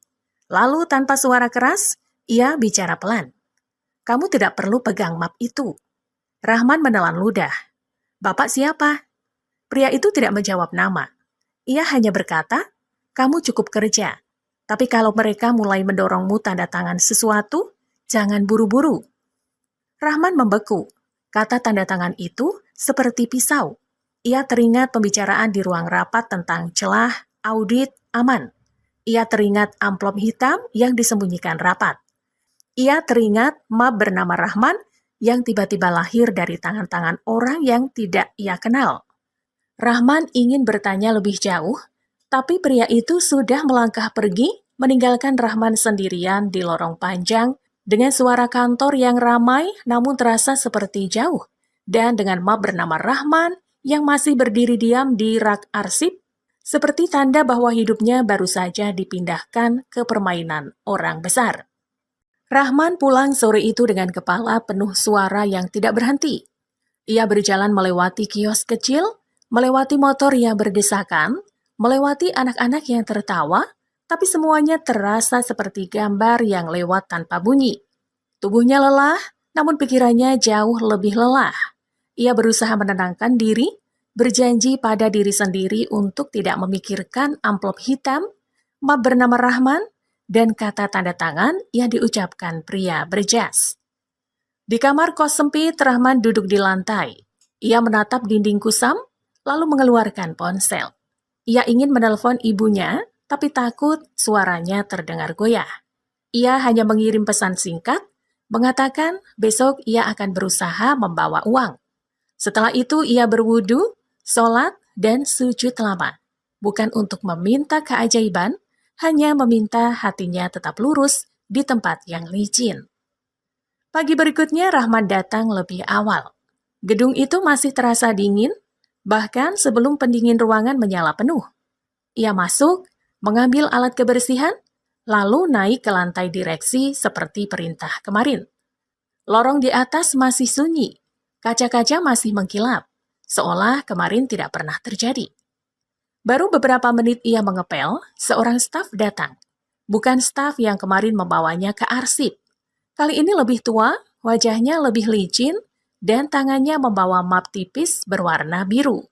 Lalu tanpa suara keras, ia bicara pelan. "Kamu tidak perlu pegang map itu." Rahman menelan ludah. "Bapak siapa?" Pria itu tidak menjawab nama. Ia hanya berkata, "Kamu cukup kerja. Tapi kalau mereka mulai mendorongmu tanda tangan sesuatu, jangan buru-buru." Rahman membeku. Kata tanda tangan itu seperti pisau. Ia teringat pembicaraan di ruang rapat tentang celah, audit, aman. Ia teringat amplop hitam yang disembunyikan rapat. Ia teringat map bernama Rahman yang tiba-tiba lahir dari tangan-tangan orang yang tidak ia kenal. Rahman ingin bertanya lebih jauh, tapi pria itu sudah melangkah pergi, meninggalkan Rahman sendirian di lorong panjang dengan suara kantor yang ramai namun terasa seperti jauh, dan dengan map bernama Rahman yang masih berdiri diam di rak arsip, seperti tanda bahwa hidupnya baru saja dipindahkan ke permainan orang besar. Rahman pulang sore itu dengan kepala penuh suara yang tidak berhenti. Ia berjalan melewati kios kecil, melewati motor yang berdesakan, melewati anak-anak yang tertawa, tapi semuanya terasa seperti gambar yang lewat tanpa bunyi. Tubuhnya lelah, namun pikirannya jauh lebih lelah. Ia berusaha menenangkan diri, berjanji pada diri sendiri untuk tidak memikirkan amplop hitam, map bernama Rahman, dan kata tanda tangan yang diucapkan pria berjas. Di kamar kos sempit, Rahman duduk di lantai. Ia menatap dinding kusam, lalu mengeluarkan ponsel. Ia ingin menelpon ibunya, tapi takut suaranya terdengar goyah. Ia hanya mengirim pesan singkat, mengatakan besok ia akan berusaha membawa uang. Setelah itu ia berwudu, sholat, dan sujud lama. Bukan untuk meminta keajaiban, hanya meminta hatinya tetap lurus di tempat yang licin. Pagi berikutnya Rahman datang lebih awal. Gedung itu masih terasa dingin, bahkan sebelum pendingin ruangan menyala penuh. Ia masuk, mengambil alat kebersihan, lalu naik ke lantai direksi seperti perintah kemarin. Lorong di atas masih sunyi, kaca-kaca masih mengkilap, seolah kemarin tidak pernah terjadi. Baru beberapa menit ia mengepel, seorang staf datang. Bukan staf yang kemarin membawanya ke arsip. Kali ini lebih tua, wajahnya lebih licin, dan tangannya membawa map tipis berwarna biru.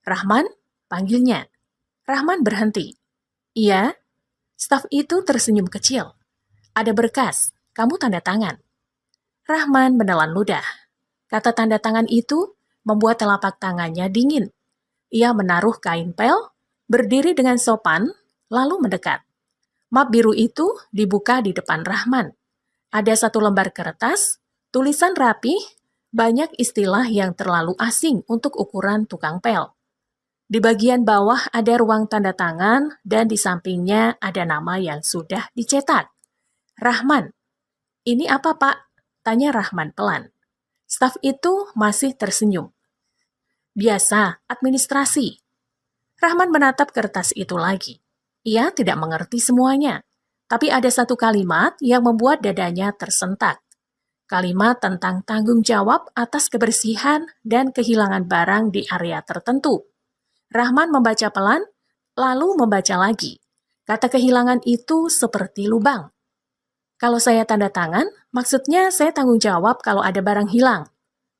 "Rahman?" panggilnya. Rahman berhenti. "Iya." Staf itu tersenyum kecil. "Ada berkas, kamu tanda tangan." Rahman menelan ludah. Kata tanda tangan itu membuat telapak tangannya dingin. Ia menaruh kain pel, berdiri dengan sopan, lalu mendekat. Map biru itu dibuka di depan Rahman. Ada satu lembar kertas, tulisan rapih, banyak istilah yang terlalu asing untuk ukuran tukang pel. Di bagian bawah ada ruang tanda tangan dan di sampingnya ada nama yang sudah dicetak. "Rahman." "Ini apa, Pak?" tanya Rahman pelan. Staf itu masih tersenyum. "Biasa, administrasi." Rahman menatap kertas itu lagi. Ia tidak mengerti semuanya, tapi ada satu kalimat yang membuat dadanya tersentak. Kalimat tentang tanggung jawab atas kebersihan dan kehilangan barang di area tertentu. Rahman membaca pelan, lalu membaca lagi. Kata kehilangan itu seperti lubang. "Kalau saya tanda tangan, maksudnya saya tanggung jawab kalau ada barang hilang?"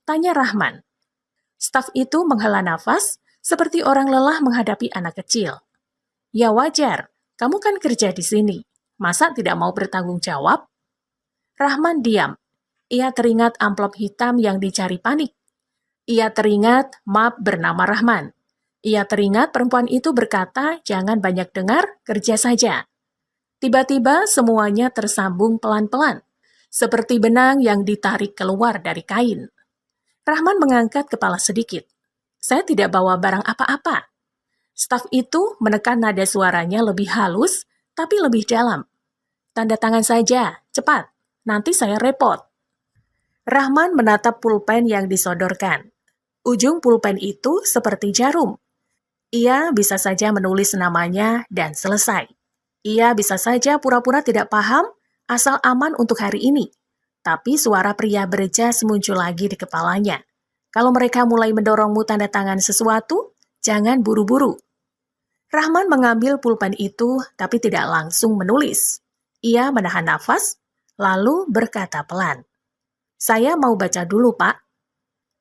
tanya Rahman. Staf itu menghela nafas seperti orang lelah menghadapi anak kecil. "Ya wajar, kamu kan kerja di sini. Masa tidak mau bertanggung jawab?" Rahman diam. Ia teringat amplop hitam yang dicari panik. Ia teringat map bernama Rahman. Ia teringat perempuan itu berkata, "Jangan banyak dengar, kerja saja." Tiba-tiba semuanya tersambung pelan-pelan. seperti benang yang ditarik keluar dari kain. Rahman mengangkat kepala sedikit. Saya tidak bawa barang apa-apa. Staf itu menekan nada suaranya lebih halus, tapi lebih dalam. Tanda tangan saja, cepat. Nanti saya repot. Rahman menatap pulpen yang disodorkan. Ujung pulpen itu seperti jarum. Ia bisa saja menulis namanya dan selesai. Ia bisa saja pura-pura tidak paham, asal aman untuk hari ini. Tapi suara pria berjas muncul lagi di kepalanya. Kalau mereka mulai mendorongmu tanda tangan sesuatu, jangan buru-buru. Rahman mengambil pulpen itu, tapi tidak langsung menulis. Ia menahan nafas, lalu berkata pelan, "Saya mau baca dulu, Pak."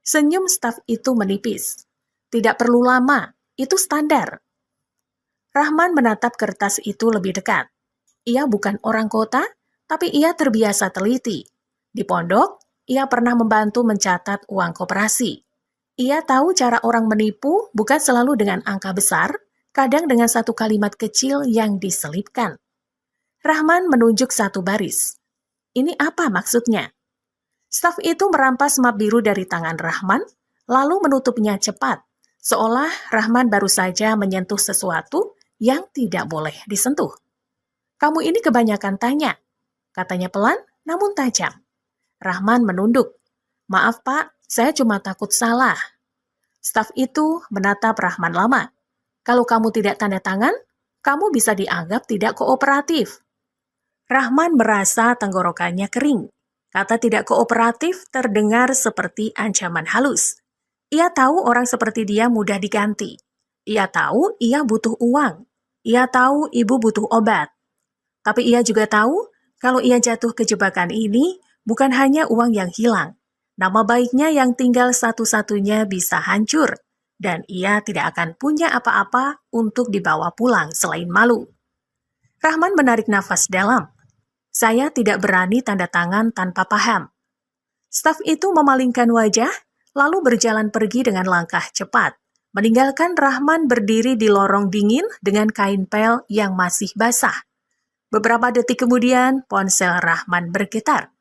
Senyum staf itu menipis. Tidak perlu lama, itu standar. Rahman menatap kertas itu lebih dekat. Ia bukan orang kota, tapi ia terbiasa teliti. Di pondok, ia pernah membantu mencatat uang koperasi. Ia tahu cara orang menipu bukan selalu dengan angka besar, kadang dengan satu kalimat kecil yang diselipkan. Rahman menunjuk satu baris. Ini apa maksudnya? Staf itu merampas map biru dari tangan Rahman, lalu menutupnya cepat, seolah Rahman baru saja menyentuh sesuatu yang tidak boleh disentuh. "Kamu ini kebanyakan tanya," katanya pelan namun tajam. Rahman menunduk. "Maaf Pak, saya cuma takut salah." Staf itu menatap Rahman lama. "Kalau kamu tidak tanda tangan, kamu bisa dianggap tidak kooperatif." Rahman merasa tenggorokannya kering. Kata tidak kooperatif terdengar seperti ancaman halus. Ia tahu orang seperti dia mudah diganti. Ia tahu ia butuh uang. Ia tahu ibu butuh obat. Tapi ia juga tahu kalau ia jatuh ke jebakan ini, bukan hanya uang yang hilang. Nama baiknya yang tinggal satu-satunya bisa hancur. Dan ia tidak akan punya apa-apa untuk dibawa pulang selain malu. Rahman menarik nafas dalam. "Saya tidak berani tanda tangan tanpa paham." Staf itu memalingkan wajah, lalu berjalan pergi dengan langkah cepat, meninggalkan Rahman berdiri di lorong dingin dengan kain pel yang masih basah. Beberapa detik kemudian, ponsel Rahman bergetar.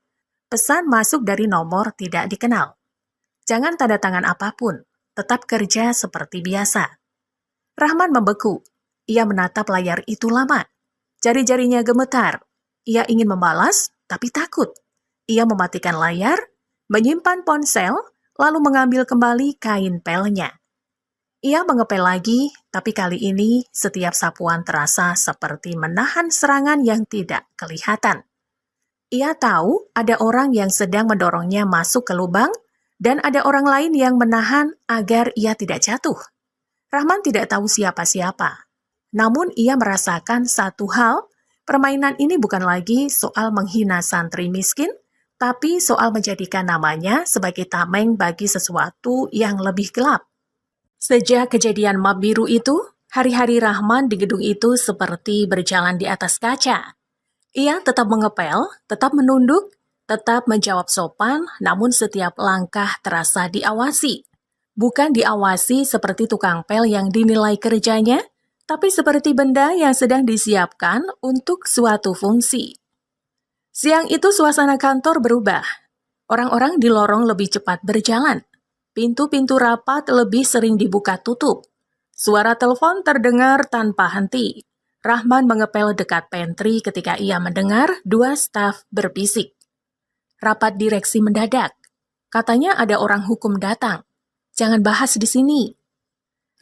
Pesan masuk dari nomor tidak dikenal. "Jangan tanda tangan apapun. Tetap kerja seperti biasa." Rahman membeku. Ia menatap layar itu lama. Jari-jarinya gemetar. Ia ingin membalas, tapi takut. Ia mematikan layar, menyimpan ponsel, lalu mengambil kembali kain pelnya. Ia mengepel lagi, tapi kali ini setiap sapuan terasa seperti menahan serangan yang tidak kelihatan. Ia tahu ada orang yang sedang mendorongnya masuk ke lubang, dan ada orang lain yang menahan agar ia tidak jatuh. Rahman tidak tahu siapa-siapa. Namun ia merasakan satu hal, permainan ini bukan lagi soal menghina santri miskin, tapi soal menjadikan namanya sebagai tameng bagi sesuatu yang lebih gelap. Sejak kejadian map biru itu, hari-hari Rahman di gedung itu seperti berjalan di atas kaca. Ia tetap mengepel, tetap menunduk, tetap menjawab sopan, namun setiap langkah terasa diawasi. Bukan diawasi seperti tukang pel yang dinilai kerjanya, tapi seperti benda yang sedang disiapkan untuk suatu fungsi. Siang itu suasana kantor berubah. Orang-orang di lorong lebih cepat berjalan. Pintu-pintu rapat lebih sering dibuka tutup. Suara telepon terdengar tanpa henti. Rahman mengepel dekat pantry ketika ia mendengar dua staf berbisik. "Rapat direksi mendadak. Katanya ada orang hukum datang. Jangan bahas di sini."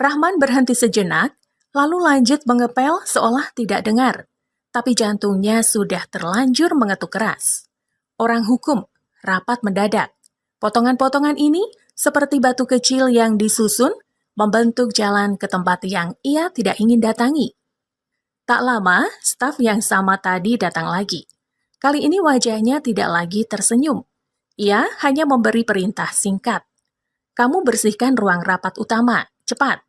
Rahman berhenti sejenak, lalu lanjut mengepel seolah tidak dengar. Tapi jantungnya sudah terlanjur mengetuk keras. Orang hukum, rapat mendadak. Potongan-potongan ini seperti batu kecil yang disusun, membentuk jalan ke tempat yang ia tidak ingin datangi. Tak lama, staf yang sama tadi datang lagi. Kali ini wajahnya tidak lagi tersenyum. Ia hanya memberi perintah singkat. "Kamu bersihkan ruang rapat utama, cepat."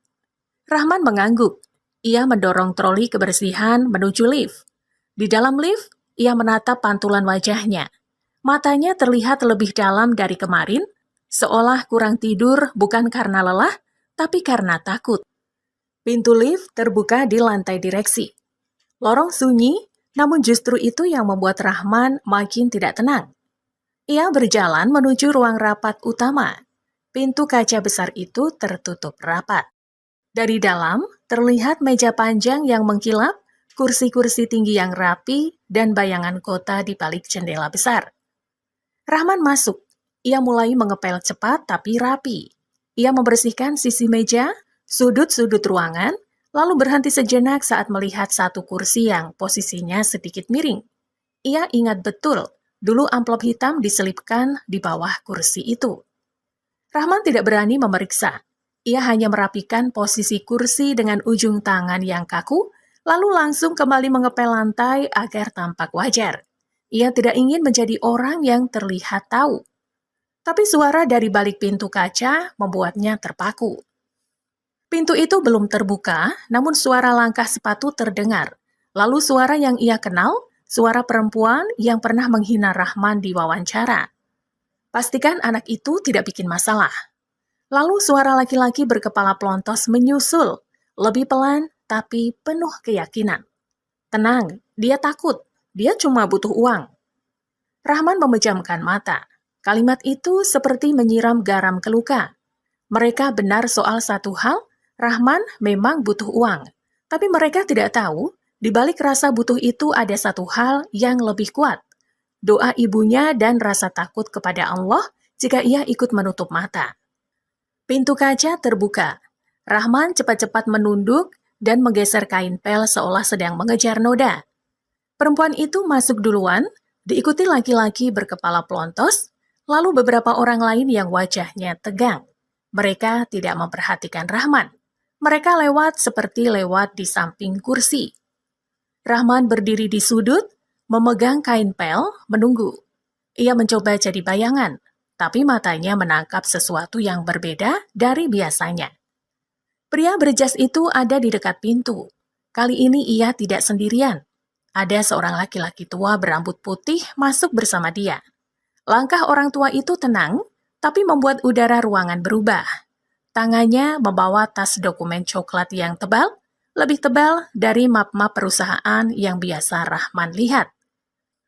Rahman mengangguk. Ia mendorong troli kebersihan menuju lift. Di dalam lift, ia menatap pantulan wajahnya. Matanya terlihat lebih dalam dari kemarin, seolah kurang tidur bukan karena lelah, tapi karena takut. Pintu lift terbuka di lantai direksi. Lorong sunyi, namun justru itu yang membuat Rahman makin tidak tenang. Ia berjalan menuju ruang rapat utama. Pintu kaca besar itu tertutup rapat. Dari dalam, terlihat meja panjang yang mengkilap, kursi-kursi tinggi yang rapi, dan bayangan kota di balik jendela besar. Rahman masuk. Ia mulai mengepel cepat tapi rapi. Ia membersihkan sisi meja, sudut-sudut ruangan, lalu berhenti sejenak saat melihat satu kursi yang posisinya sedikit miring. Ia ingat betul, dulu amplop hitam diselipkan di bawah kursi itu. Rahman tidak berani memeriksa. Ia hanya merapikan posisi kursi dengan ujung tangan yang kaku, lalu langsung kembali mengepel lantai agar tampak wajar. Ia tidak ingin menjadi orang yang terlihat tahu. Tapi suara dari balik pintu kaca membuatnya terpaku. Pintu itu belum terbuka, namun suara langkah sepatu terdengar. Lalu suara yang ia kenal, suara perempuan yang pernah menghina Rahman di wawancara. Pastikan anak itu tidak bikin masalah. Lalu suara laki-laki berkepala pelontos menyusul, lebih pelan tapi penuh keyakinan. Tenang, dia takut. Dia cuma butuh uang. Rahman memejamkan mata. Kalimat itu seperti menyiram garam ke luka. Mereka benar soal satu hal, Rahman memang butuh uang. Tapi mereka tidak tahu, di balik rasa butuh itu ada satu hal yang lebih kuat. Doa ibunya dan rasa takut kepada Allah jika ia ikut menutup mata. Pintu kaca terbuka. Rahman cepat-cepat menunduk dan menggeser kain pel seolah sedang mengejar noda. Perempuan itu masuk duluan, diikuti laki-laki berkepala pelontos, lalu beberapa orang lain yang wajahnya tegang. Mereka tidak memperhatikan Rahman. Mereka lewat seperti lewat di samping kursi. Rahman berdiri di sudut, memegang kain pel, menunggu. Ia mencoba jadi bayangan, tapi matanya menangkap sesuatu yang berbeda dari biasanya. Pria berjas itu ada di dekat pintu. Kali ini ia tidak sendirian. Ada seorang laki-laki tua berambut putih masuk bersama dia. Langkah orang tua itu tenang, tapi membuat udara ruangan berubah. Tangannya membawa tas dokumen coklat yang tebal, lebih tebal dari map-map perusahaan yang biasa Rahman lihat.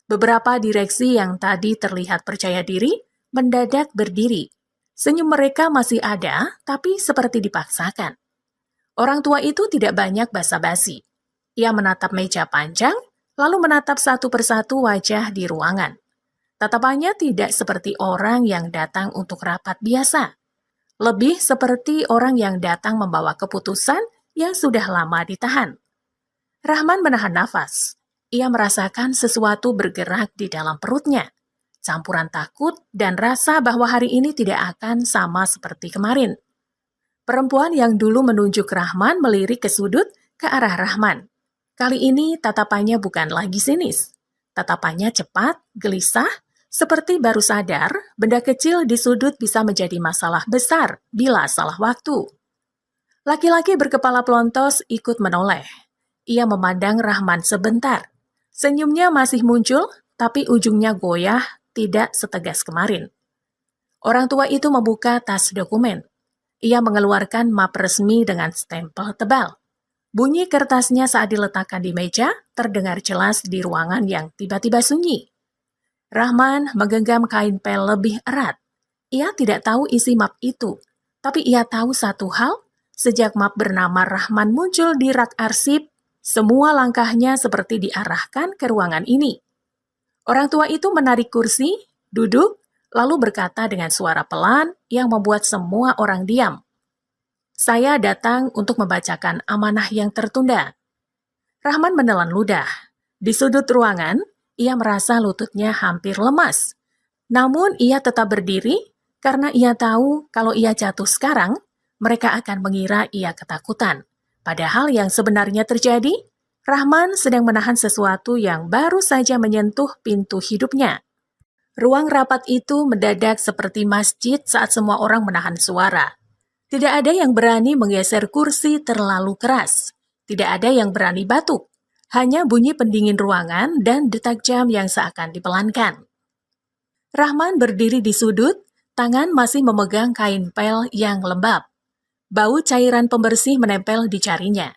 Beberapa direksi yang tadi terlihat percaya diri, mendadak berdiri. Senyum mereka masih ada, tapi seperti dipaksakan. Orang tua itu tidak banyak basa-basi. Ia menatap meja panjang, lalu menatap satu persatu wajah di ruangan. Tatapannya tidak seperti orang yang datang untuk rapat biasa. Lebih seperti orang yang datang membawa keputusan yang sudah lama ditahan. Rahman menahan nafas. Ia merasakan sesuatu bergerak di dalam perutnya. Campuran takut dan rasa bahwa hari ini tidak akan sama seperti kemarin. Perempuan yang dulu menunjuk Rahman melirik ke sudut ke arah Rahman. Kali ini tatapannya bukan lagi sinis. Tatapannya cepat, gelisah, seperti baru sadar benda kecil di sudut bisa menjadi masalah besar bila salah waktu. Laki-laki berkepala pelontos ikut menoleh. Ia memandang Rahman sebentar. Senyumnya masih muncul, tapi ujungnya goyah, tidak setegas kemarin. Orang tua itu membuka tas dokumen. Ia mengeluarkan map resmi dengan stempel tebal. Bunyi kertasnya saat diletakkan di meja terdengar jelas di ruangan yang tiba-tiba sunyi. Rahman menggenggam kain pel lebih erat. Ia tidak tahu isi map itu, tapi ia tahu satu hal, sejak map bernama Rahman muncul di rak arsip, semua langkahnya seperti diarahkan ke ruangan ini. Orang tua itu menarik kursi, duduk, lalu berkata dengan suara pelan yang membuat semua orang diam. Saya datang untuk membacakan amanah yang tertunda. Rahman menelan ludah. Di sudut ruangan, ia merasa lututnya hampir lemas. Namun ia tetap berdiri karena ia tahu kalau ia jatuh sekarang, mereka akan mengira ia ketakutan. Padahal yang sebenarnya terjadi, Rahman sedang menahan sesuatu yang baru saja menyentuh pintu hidupnya. Ruang rapat itu mendadak seperti masjid saat semua orang menahan suara. Tidak ada yang berani menggeser kursi terlalu keras. Tidak ada yang berani batuk. Hanya bunyi pendingin ruangan dan detak jam yang seakan dipelankan. Rahman berdiri di sudut, tangan masih memegang kain pel yang lembab. Bau cairan pembersih menempel di jarinya.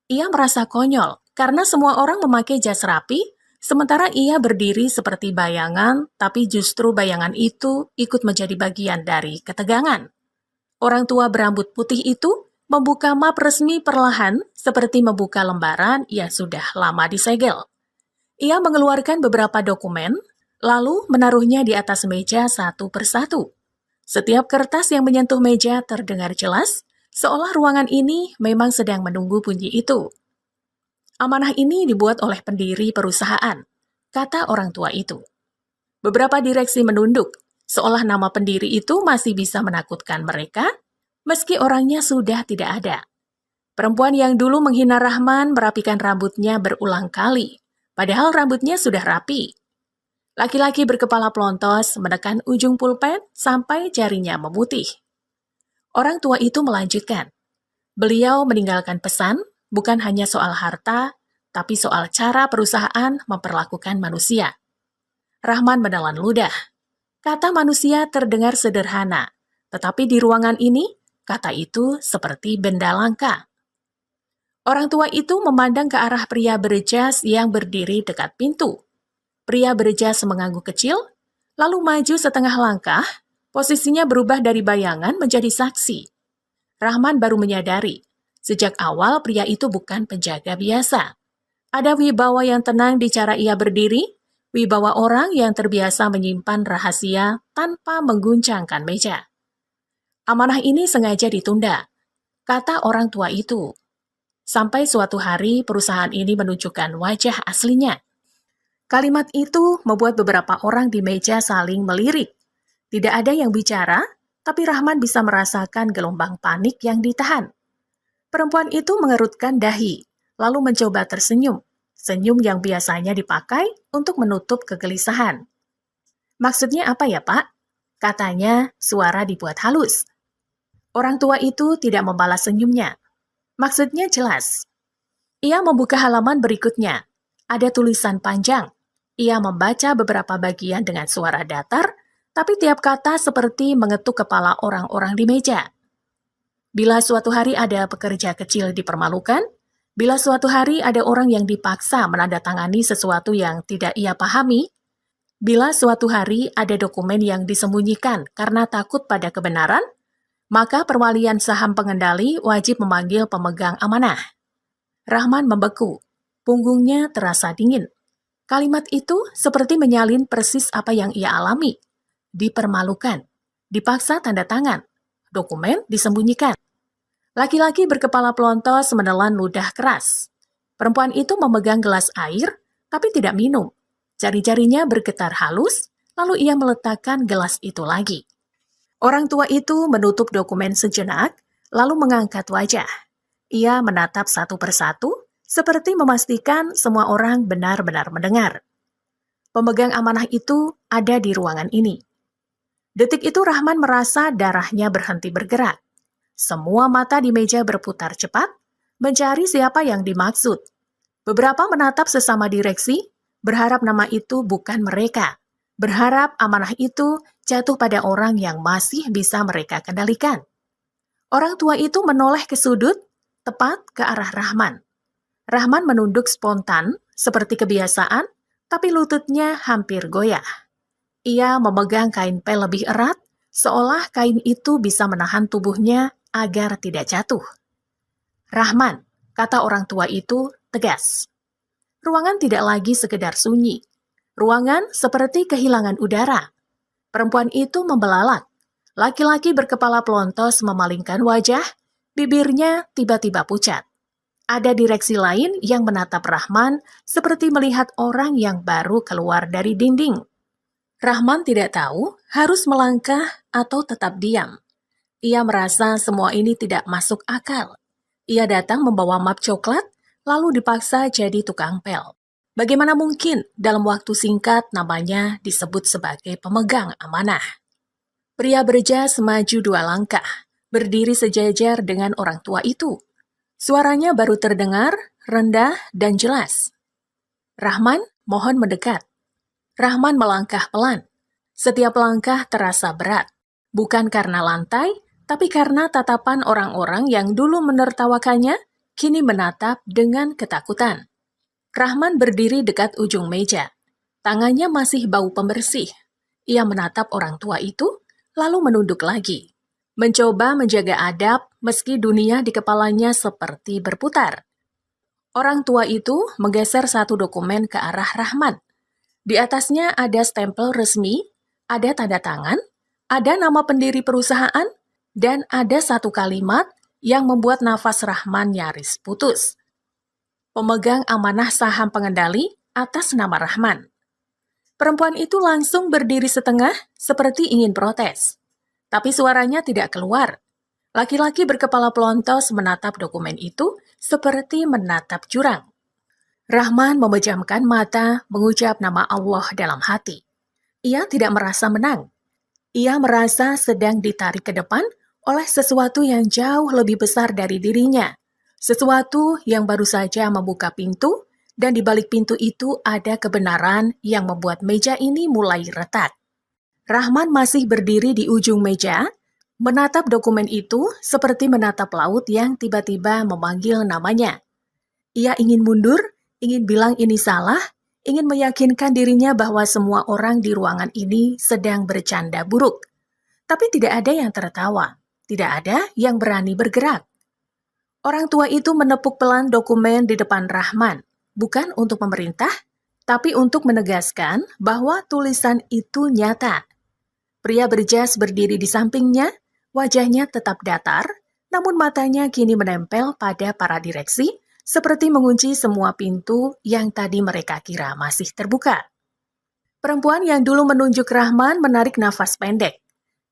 Ia merasa konyol karena semua orang memakai jas rapi, Sementara ia berdiri seperti bayangan, tapi justru bayangan itu ikut menjadi bagian dari ketegangan. Orang tua berambut putih itu membuka map resmi perlahan seperti membuka lembaran yang sudah lama disegel. Ia mengeluarkan beberapa dokumen, lalu menaruhnya di atas meja satu persatu. Setiap kertas yang menyentuh meja terdengar jelas, seolah ruangan ini memang sedang menunggu bunyi itu. Amanah ini dibuat oleh pendiri perusahaan, kata orang tua itu. Beberapa direksi menunduk, seolah nama pendiri itu masih bisa menakutkan mereka, meski orangnya sudah tidak ada. Perempuan yang dulu menghina Rahman merapikan rambutnya berulang kali, padahal rambutnya sudah rapi. Laki-laki berkepala pelontos menekan ujung pulpen sampai jarinya memutih. Orang tua itu melanjutkan. Beliau meninggalkan pesan bukan hanya soal harta, tapi soal cara perusahaan memperlakukan manusia. Rahman menelan ludah. Kata manusia terdengar sederhana, tetapi di ruangan ini, kata itu seperti benda langka. Orang tua itu memandang ke arah pria berjas yang berdiri dekat pintu. Pria berjas mengangguk kecil, lalu maju setengah langkah, posisinya berubah dari bayangan menjadi saksi. Rahman baru menyadari, sejak awal pria itu bukan penjaga biasa. Ada wibawa yang tenang di cara ia berdiri, wibawa orang yang terbiasa menyimpan rahasia tanpa mengguncangkan meja. Amanah ini sengaja ditunda, kata orang tua itu. Sampai suatu hari perusahaan ini menunjukkan wajah aslinya. Kalimat itu membuat beberapa orang di meja saling melirik. Tidak ada yang bicara, tapi Rahman bisa merasakan gelombang panik yang ditahan. Perempuan itu mengerutkan dahi, lalu mencoba tersenyum. Senyum yang biasanya dipakai untuk menutup kegelisahan. Maksudnya apa ya, Pak? Katanya, suara dibuat halus. Orang tua itu tidak membalas senyumnya. Maksudnya jelas. Ia membuka halaman berikutnya. Ada tulisan panjang. Ia membaca beberapa bagian dengan suara datar, tapi tiap kata seperti mengetuk kepala orang-orang di meja. Bila suatu hari ada pekerja kecil dipermalukan, bila suatu hari ada orang yang dipaksa menandatangani sesuatu yang tidak ia pahami, bila suatu hari ada dokumen yang disembunyikan karena takut pada kebenaran, maka perwalian saham pengendali wajib memanggil pemegang amanah. Rahman membeku, punggungnya terasa dingin. Kalimat itu seperti menyalin persis apa yang ia alami. Dipermalukan, dipaksa tanda tangan, dokumen disembunyikan. Laki-laki berkepala pelontos menelan ludah keras. Perempuan itu memegang gelas air, tapi tidak minum. Jari-jarinya bergetar halus, lalu ia meletakkan gelas itu lagi. Orang tua itu menutup dokumen sejenak, lalu mengangkat wajah. Ia menatap satu persatu, seperti memastikan semua orang benar-benar mendengar. Pemegang amanah itu ada di ruangan ini. Detik itu Rahman merasa darahnya berhenti bergerak. Semua mata di meja berputar cepat, mencari siapa yang dimaksud. Beberapa menatap sesama direksi, berharap nama itu bukan mereka. Berharap amanah itu jatuh pada orang yang masih bisa mereka kendalikan. Orang tua itu menoleh ke sudut, tepat ke arah Rahman. Rahman menunduk spontan, seperti kebiasaan, tapi lututnya hampir goyah. Ia memegang kain pel lebih erat, seolah kain itu bisa menahan tubuhnya agar tidak jatuh. Rahman, kata orang tua itu tegas. Ruangan tidak lagi sekedar sunyi. Ruangan seperti kehilangan udara. Perempuan itu membelalak. Laki-laki berkepala pelontos memalingkan wajah, bibirnya tiba-tiba pucat. Ada direksi lain yang menatap Rahman seperti melihat orang yang baru keluar dari dinding. Rahman tidak tahu harus melangkah atau tetap diam. Ia merasa semua ini tidak masuk akal. Ia datang membawa map coklat, lalu dipaksa jadi tukang pel. Bagaimana mungkin dalam waktu singkat namanya disebut sebagai pemegang amanah? Pria berjas maju 2 langkah, berdiri sejajar dengan orang tua itu. Suaranya baru terdengar, rendah dan jelas. Rahman, mohon mendekat. Rahman melangkah pelan. Setiap langkah terasa berat. Bukan karena lantai, tapi karena tatapan orang-orang yang dulu menertawakannya, kini menatap dengan ketakutan. Rahman berdiri dekat ujung meja. Tangannya masih bau pembersih. Ia menatap orang tua itu, lalu menunduk lagi. Mencoba menjaga adab meski dunia di kepalanya seperti berputar. Orang tua itu menggeser satu dokumen ke arah Rahman. Di atasnya ada stempel resmi, ada tanda tangan, ada nama pendiri perusahaan, dan ada satu kalimat yang membuat nafas Rahman nyaris putus. Pemegang amanah saham pengendali atas nama Rahman. Perempuan itu langsung berdiri setengah seperti ingin protes. Tapi suaranya tidak keluar. Laki-laki berkepala pelontos menatap dokumen itu seperti menatap jurang. Rahman memejamkan mata, mengucap nama Allah dalam hati. Ia tidak merasa menang. Ia merasa sedang ditarik ke depan oleh sesuatu yang jauh lebih besar dari dirinya. Sesuatu yang baru saja membuka pintu, dan di balik pintu itu ada kebenaran yang membuat meja ini mulai retak. Rahman masih berdiri di ujung meja, menatap dokumen itu seperti menatap laut yang tiba-tiba memanggil namanya. Ia ingin mundur, ingin bilang ini salah, ingin meyakinkan dirinya bahwa semua orang di ruangan ini sedang bercanda buruk. Tapi tidak ada yang tertawa, tidak ada yang berani bergerak. Orang tua itu menepuk pelan dokumen di depan Rahman, bukan untuk memerintah, tapi untuk menegaskan bahwa tulisan itu nyata. Pria berjas berdiri di sampingnya, wajahnya tetap datar, namun matanya kini menempel pada para direksi, seperti mengunci semua pintu yang tadi mereka kira masih terbuka. Perempuan yang dulu menunjuk Rahman menarik nafas pendek.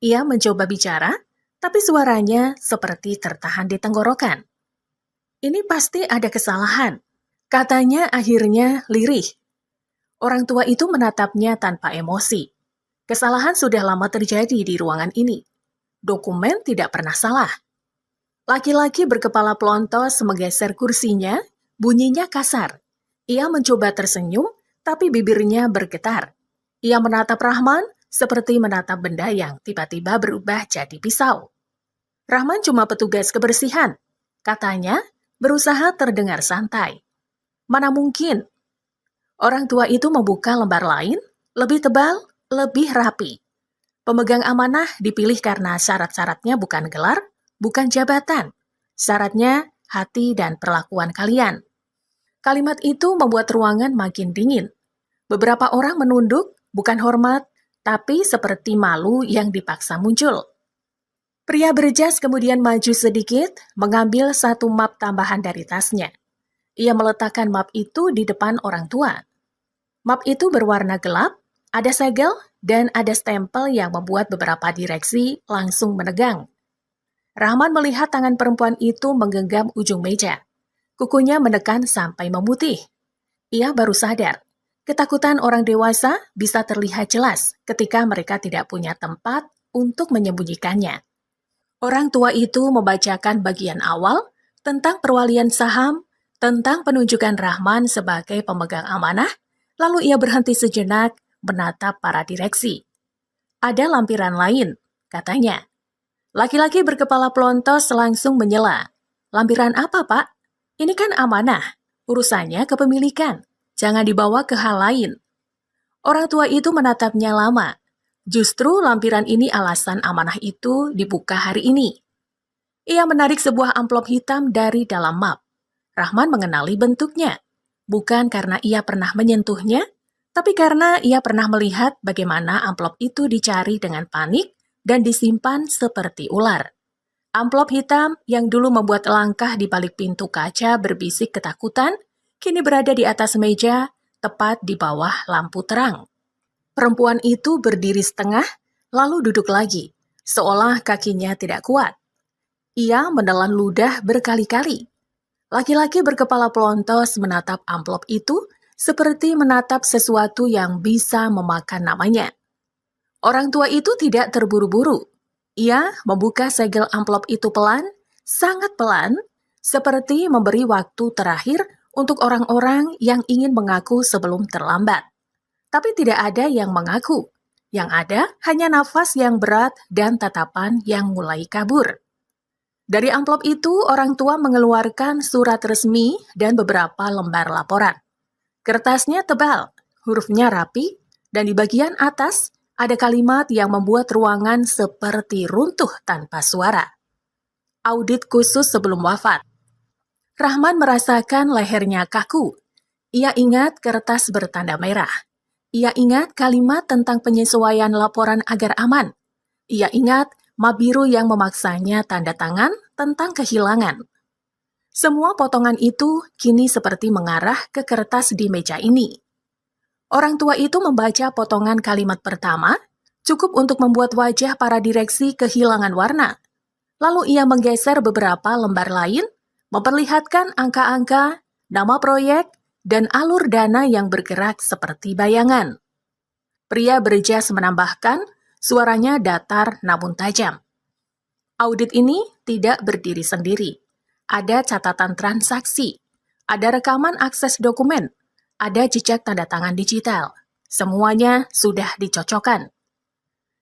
Ia mencoba bicara, tapi suaranya seperti tertahan di tenggorokan. Ini pasti ada kesalahan, katanya akhirnya lirih. Orang tua itu menatapnya tanpa emosi. Kesalahan sudah lama terjadi di ruangan ini. Dokumen tidak pernah salah. Laki-laki berkepala pelontos menggeser kursinya, bunyinya kasar. Ia mencoba tersenyum, tapi bibirnya bergetar. Ia menatap Rahman seperti menatap benda yang tiba-tiba berubah jadi pisau. Rahman cuma petugas kebersihan, katanya, berusaha terdengar santai. Mana mungkin? Orang tua itu membuka lembar lain, lebih tebal, lebih rapi. Pemegang amanah dipilih karena syarat-syaratnya bukan gelar, bukan jabatan. Syaratnya hati dan perlakuan kalian. Kalimat itu membuat ruangan makin dingin. Beberapa orang menunduk, bukan hormat, tapi seperti malu yang dipaksa muncul. Pria berjas kemudian maju sedikit, mengambil satu map tambahan dari tasnya. Ia meletakkan map itu di depan orang tua. Map itu berwarna gelap, ada segel, dan ada stempel yang membuat beberapa direksi langsung menegang. Rahman melihat tangan perempuan itu menggenggam ujung meja. Kukunya menekan sampai memutih. Ia baru sadar, ketakutan orang dewasa bisa terlihat jelas ketika mereka tidak punya tempat untuk menyembunyikannya. Orang tua itu membacakan bagian awal tentang perwalian saham, tentang penunjukan Rahman sebagai pemegang amanah, lalu ia berhenti sejenak menatap para direksi. Ada lampiran lain, katanya. Laki-laki berkepala pelontos langsung menyela. Lampiran apa, Pak? Ini kan amanah. Urusannya kepemilikan. Jangan dibawa ke hal lain. Orang tua itu menatapnya lama. Justru lampiran ini alasan amanah itu dibuka hari ini. Ia menarik sebuah amplop hitam dari dalam map. Rahman mengenali bentuknya. Bukan karena ia pernah menyentuhnya, tapi karena ia pernah melihat bagaimana amplop itu dicari dengan panik dan disimpan seperti ular. Amplop hitam yang dulu membuat langkah di balik pintu kaca berbisik ketakutan, kini berada di atas meja, tepat di bawah lampu terang. Perempuan itu berdiri setengah, lalu duduk lagi, seolah kakinya tidak kuat. Ia menelan ludah berkali-kali. Laki-laki berkepala pelontos menatap amplop itu seperti menatap sesuatu yang bisa memakan namanya. Orang tua itu tidak terburu-buru. Ia membuka segel amplop itu pelan, sangat pelan, seperti memberi waktu terakhir untuk orang-orang yang ingin mengaku sebelum terlambat. Tapi tidak ada yang mengaku. Yang ada hanya nafas yang berat dan tatapan yang mulai kabur. Dari amplop itu, orang tua mengeluarkan surat resmi dan beberapa lembar laporan. Kertasnya tebal, hurufnya rapi, dan di bagian atas ada kalimat yang membuat ruangan seperti runtuh tanpa suara. Audit khusus sebelum wafat. Rahman merasakan lehernya kaku. Ia ingat kertas bertanda merah. Ia ingat kalimat tentang penyesuaian laporan agar aman. Ia ingat map biru yang memaksanya tanda tangan tentang kehilangan. Semua potongan itu kini seperti mengarah ke kertas di meja ini. Orang tua itu membaca potongan kalimat pertama, cukup untuk membuat wajah para direksi kehilangan warna. Lalu ia menggeser beberapa lembar lain, memperlihatkan angka-angka, nama proyek, dan alur dana yang bergerak seperti bayangan. Pria berjas menambahkan, suaranya datar namun tajam. Audit ini tidak berdiri sendiri. Ada catatan transaksi, ada rekaman akses dokumen, ada jejak tanda tangan digital. Semuanya sudah dicocokkan.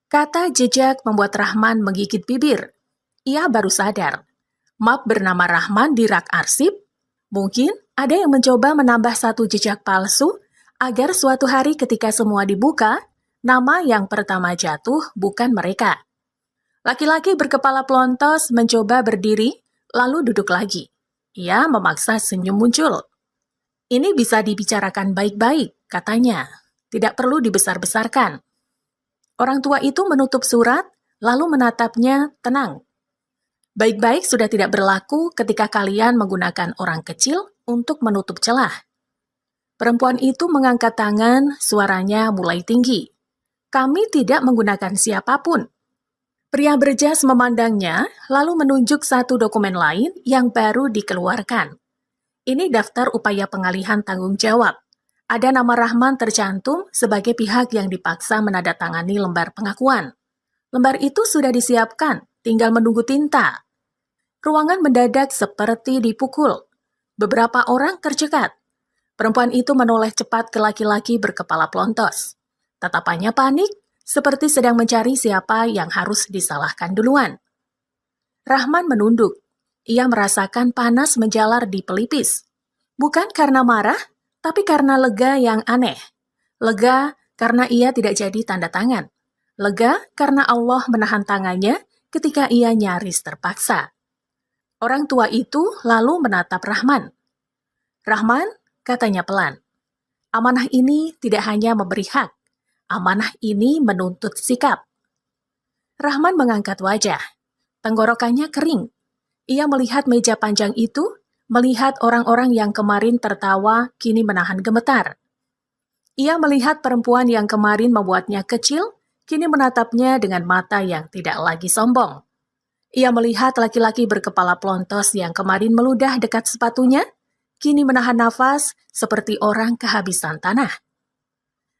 Kata jejak membuat Rahman menggigit bibir. Ia baru sadar, map bernama Rahman di rak arsip. Mungkin ada yang mencoba menambah satu jejak palsu agar suatu hari ketika semua dibuka, nama yang pertama jatuh bukan mereka. Laki-laki berkepala pelontos mencoba berdiri, lalu duduk lagi. Ia memaksa senyum muncul. Ini bisa dibicarakan baik-baik, katanya. Tidak perlu dibesar-besarkan. Orang tua itu menutup surat, lalu menatapnya tenang. Baik-baik sudah tidak berlaku ketika kalian menggunakan orang kecil untuk menutup celah. Perempuan itu mengangkat tangan, suaranya mulai tinggi. Kami tidak menggunakan siapapun. Pria berjas memandangnya, lalu menunjuk satu dokumen lain yang baru dikeluarkan. Ini daftar upaya pengalihan tanggung jawab. Ada nama Rahman tercantum sebagai pihak yang dipaksa menandatangani lembar pengakuan. Lembar itu sudah disiapkan, tinggal menunggu tinta. Ruangan mendadak seperti dipukul. Beberapa orang tercekat. Perempuan itu menoleh cepat ke laki-laki berkepala pelontos. Tatapannya panik, seperti sedang mencari siapa yang harus disalahkan duluan. Rahman menunduk. Ia merasakan panas menjalar di pelipis. Bukan karena marah, tapi karena lega yang aneh. Lega karena ia tidak jadi tanda tangan. Lega karena Allah menahan tangannya ketika ia nyaris terpaksa. Orang tua itu lalu menatap Rahman. Rahman, katanya pelan, amanah ini tidak hanya memberi hak, amanah ini menuntut sikap. Rahman mengangkat wajah. Tenggorokannya kering. Ia melihat meja panjang itu, melihat orang-orang yang kemarin tertawa kini menahan gemetar. Ia melihat perempuan yang kemarin membuatnya kecil, kini menatapnya dengan mata yang tidak lagi sombong. Ia melihat laki-laki berkepala pelontos yang kemarin meludah dekat sepatunya, kini menahan nafas seperti orang kehabisan tanah.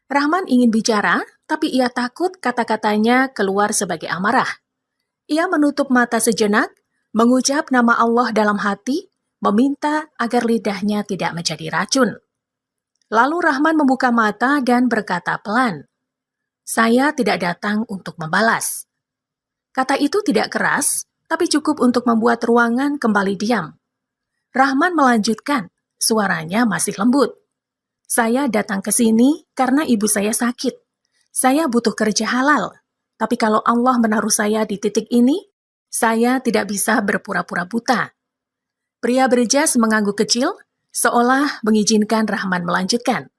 Rahman ingin bicara, tapi ia takut kata-katanya keluar sebagai amarah. Ia menutup mata sejenak, mengucap nama Allah dalam hati, meminta agar lidahnya tidak menjadi racun. Lalu Rahman membuka mata dan berkata pelan, "Saya tidak datang untuk membalas." Kata itu tidak keras, tapi cukup untuk membuat ruangan kembali diam. Rahman melanjutkan, suaranya masih lembut. "Saya datang ke sini karena ibu saya sakit. Saya butuh kerja halal, tapi kalau Allah menaruh saya di titik ini, saya tidak bisa berpura-pura buta." Pria berjas mengangguk kecil, seolah mengizinkan Rahman melanjutkan.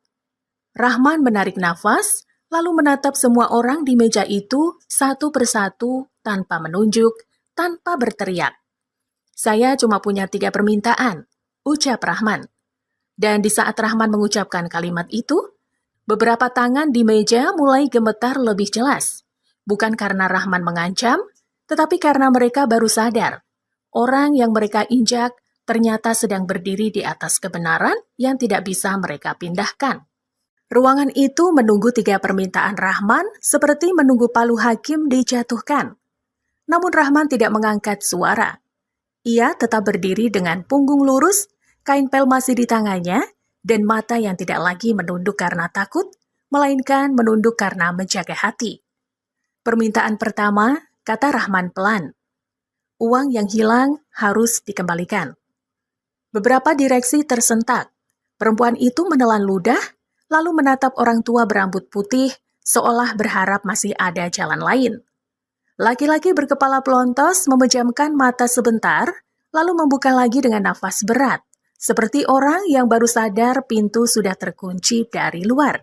Rahman menarik nafas, lalu menatap semua orang di meja itu satu persatu tanpa menunjuk, tanpa berteriak. "Saya cuma punya 3 permintaan," ucap Rahman. Dan di saat Rahman mengucapkan kalimat itu, beberapa tangan di meja mulai gemetar lebih jelas. Bukan karena Rahman mengancam, tetapi karena mereka baru sadar. Orang yang mereka injak ternyata sedang berdiri di atas kebenaran yang tidak bisa mereka pindahkan. Ruangan itu menunggu 3 permintaan Rahman seperti menunggu palu hakim dijatuhkan. Namun Rahman tidak mengangkat suara. Ia tetap berdiri dengan punggung lurus, kain pel masih di tangannya, dan mata yang tidak lagi menunduk karena takut, melainkan menunduk karena menjaga hati. Permintaan pertama, kata Rahman pelan. Uang yang hilang harus dikembalikan. Beberapa direksi tersentak. Perempuan itu menelan ludah, lalu menatap orang tua berambut putih, seolah berharap masih ada jalan lain. Laki-laki berkepala pelontos memejamkan mata sebentar, lalu membuka lagi dengan nafas berat, seperti orang yang baru sadar pintu sudah terkunci dari luar.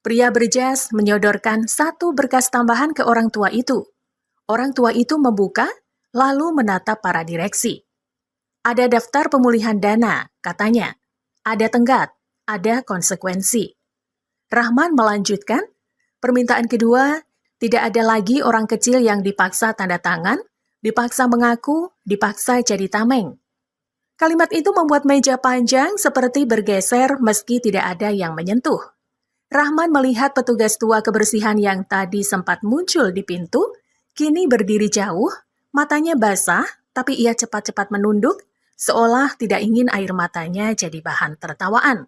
Pria berjas menyodorkan satu berkas tambahan ke orang tua itu. Orang tua itu membuka, lalu menatap para direksi. Ada daftar pemulihan dana, katanya. Ada tenggat, ada konsekuensi. Rahman melanjutkan, permintaan kedua, tidak ada lagi orang kecil yang dipaksa tanda tangan, dipaksa mengaku, dipaksa jadi tameng. Kalimat itu membuat meja panjang seperti bergeser meski tidak ada yang menyentuh. Rahman melihat petugas tua kebersihan yang tadi sempat muncul di pintu, kini berdiri jauh, matanya basah, tapi ia cepat-cepat menunduk, seolah tidak ingin air matanya jadi bahan tertawaan.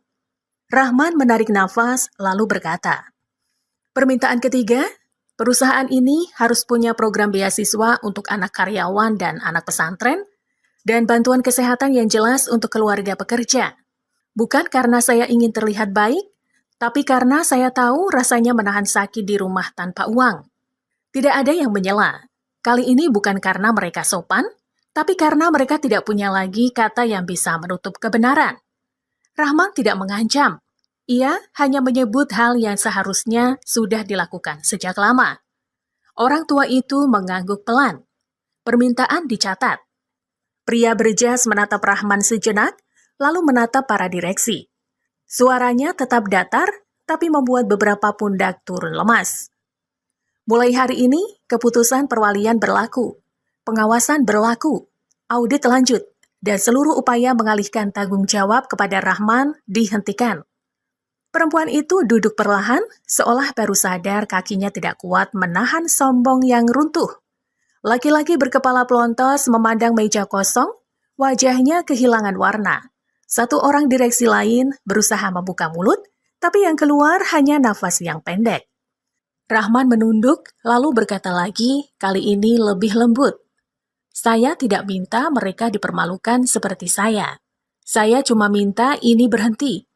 Rahman menarik nafas, lalu berkata, permintaan ketiga, perusahaan ini harus punya program beasiswa untuk anak karyawan dan anak pesantren, dan bantuan kesehatan yang jelas untuk keluarga pekerja. Bukan karena saya ingin terlihat baik, tapi karena saya tahu rasanya menahan sakit di rumah tanpa uang. Tidak ada yang menyela. Kali ini bukan karena mereka sopan, tapi karena mereka tidak punya lagi kata yang bisa menutup kebenaran. Rahman tidak mengancam. Ia hanya menyebut hal yang seharusnya sudah dilakukan sejak lama. Orang tua itu mengangguk pelan. Permintaan dicatat. Pria berjas menatap Rahman sejenak, lalu menatap para direksi. Suaranya tetap datar, tapi membuat beberapa pundak turun lemas. Mulai hari ini, keputusan perwalian berlaku. Pengawasan berlaku, audit lanjut, dan seluruh upaya mengalihkan tanggung jawab kepada Rahman dihentikan. Perempuan itu duduk perlahan, seolah baru sadar kakinya tidak kuat menahan sombong yang runtuh. Laki-laki berkepala pelontos memandang meja kosong, wajahnya kehilangan warna. Satu orang direksi lain berusaha membuka mulut, tapi yang keluar hanya nafas yang pendek. Rahman menunduk, lalu berkata lagi, kali ini lebih lembut. Saya tidak minta mereka dipermalukan seperti saya. Saya cuma minta ini berhenti.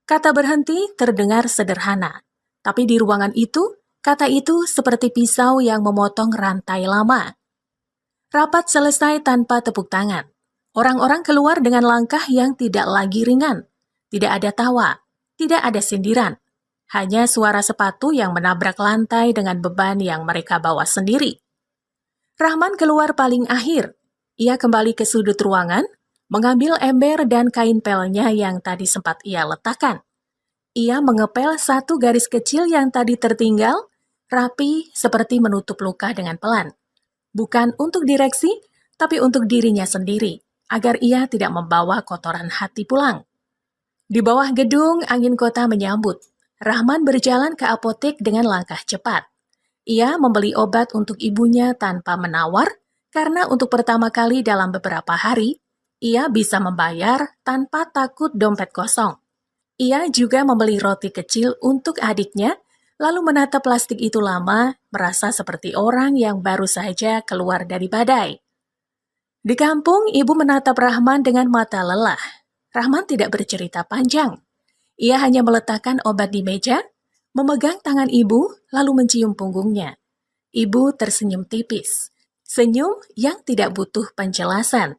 Kata berhenti terdengar sederhana, tapi di ruangan itu, kata itu seperti pisau yang memotong rantai lama. Rapat selesai tanpa tepuk tangan. Orang-orang keluar dengan langkah yang tidak lagi ringan. Tidak ada tawa, tidak ada sindiran. Hanya suara sepatu yang menabrak lantai dengan beban yang mereka bawa sendiri. Rahman keluar paling akhir. Ia kembali ke sudut ruangan, mengambil ember dan kain pelnya yang tadi sempat ia letakkan. Ia mengepel satu garis kecil yang tadi tertinggal, rapi seperti menutup luka dengan pelan. Bukan untuk direksi, tapi untuk dirinya sendiri, agar ia tidak membawa kotoran hati pulang. Di bawah gedung, angin kota menyambut. Rahman berjalan ke apotek dengan langkah cepat. Ia membeli obat untuk ibunya tanpa menawar, karena untuk pertama kali dalam beberapa hari, ia bisa membayar tanpa takut dompet kosong. Ia juga membeli roti kecil untuk adiknya, lalu menatap plastik itu lama, merasa seperti orang yang baru saja keluar dari badai. Di kampung, ibu menatap Rahman dengan mata lelah. Rahman tidak bercerita panjang. Ia hanya meletakkan obat di meja, memegang tangan ibu, lalu mencium punggungnya. Ibu tersenyum tipis. Senyum yang tidak butuh penjelasan.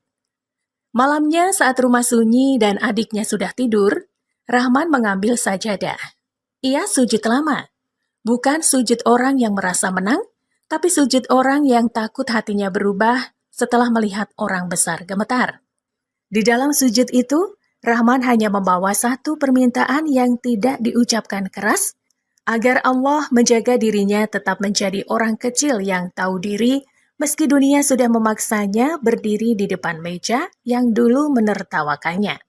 Malamnya saat rumah sunyi dan adiknya sudah tidur, Rahman mengambil sajadah. Ia sujud lama. Bukan sujud orang yang merasa menang, tapi sujud orang yang takut hatinya berubah setelah melihat orang besar gemetar. Di dalam sujud itu, Rahman hanya membawa satu permintaan yang tidak diucapkan keras, agar Allah menjaga dirinya tetap menjadi orang kecil yang tahu diri, meski dunia sudah memaksanya berdiri di depan meja yang dulu menertawakannya.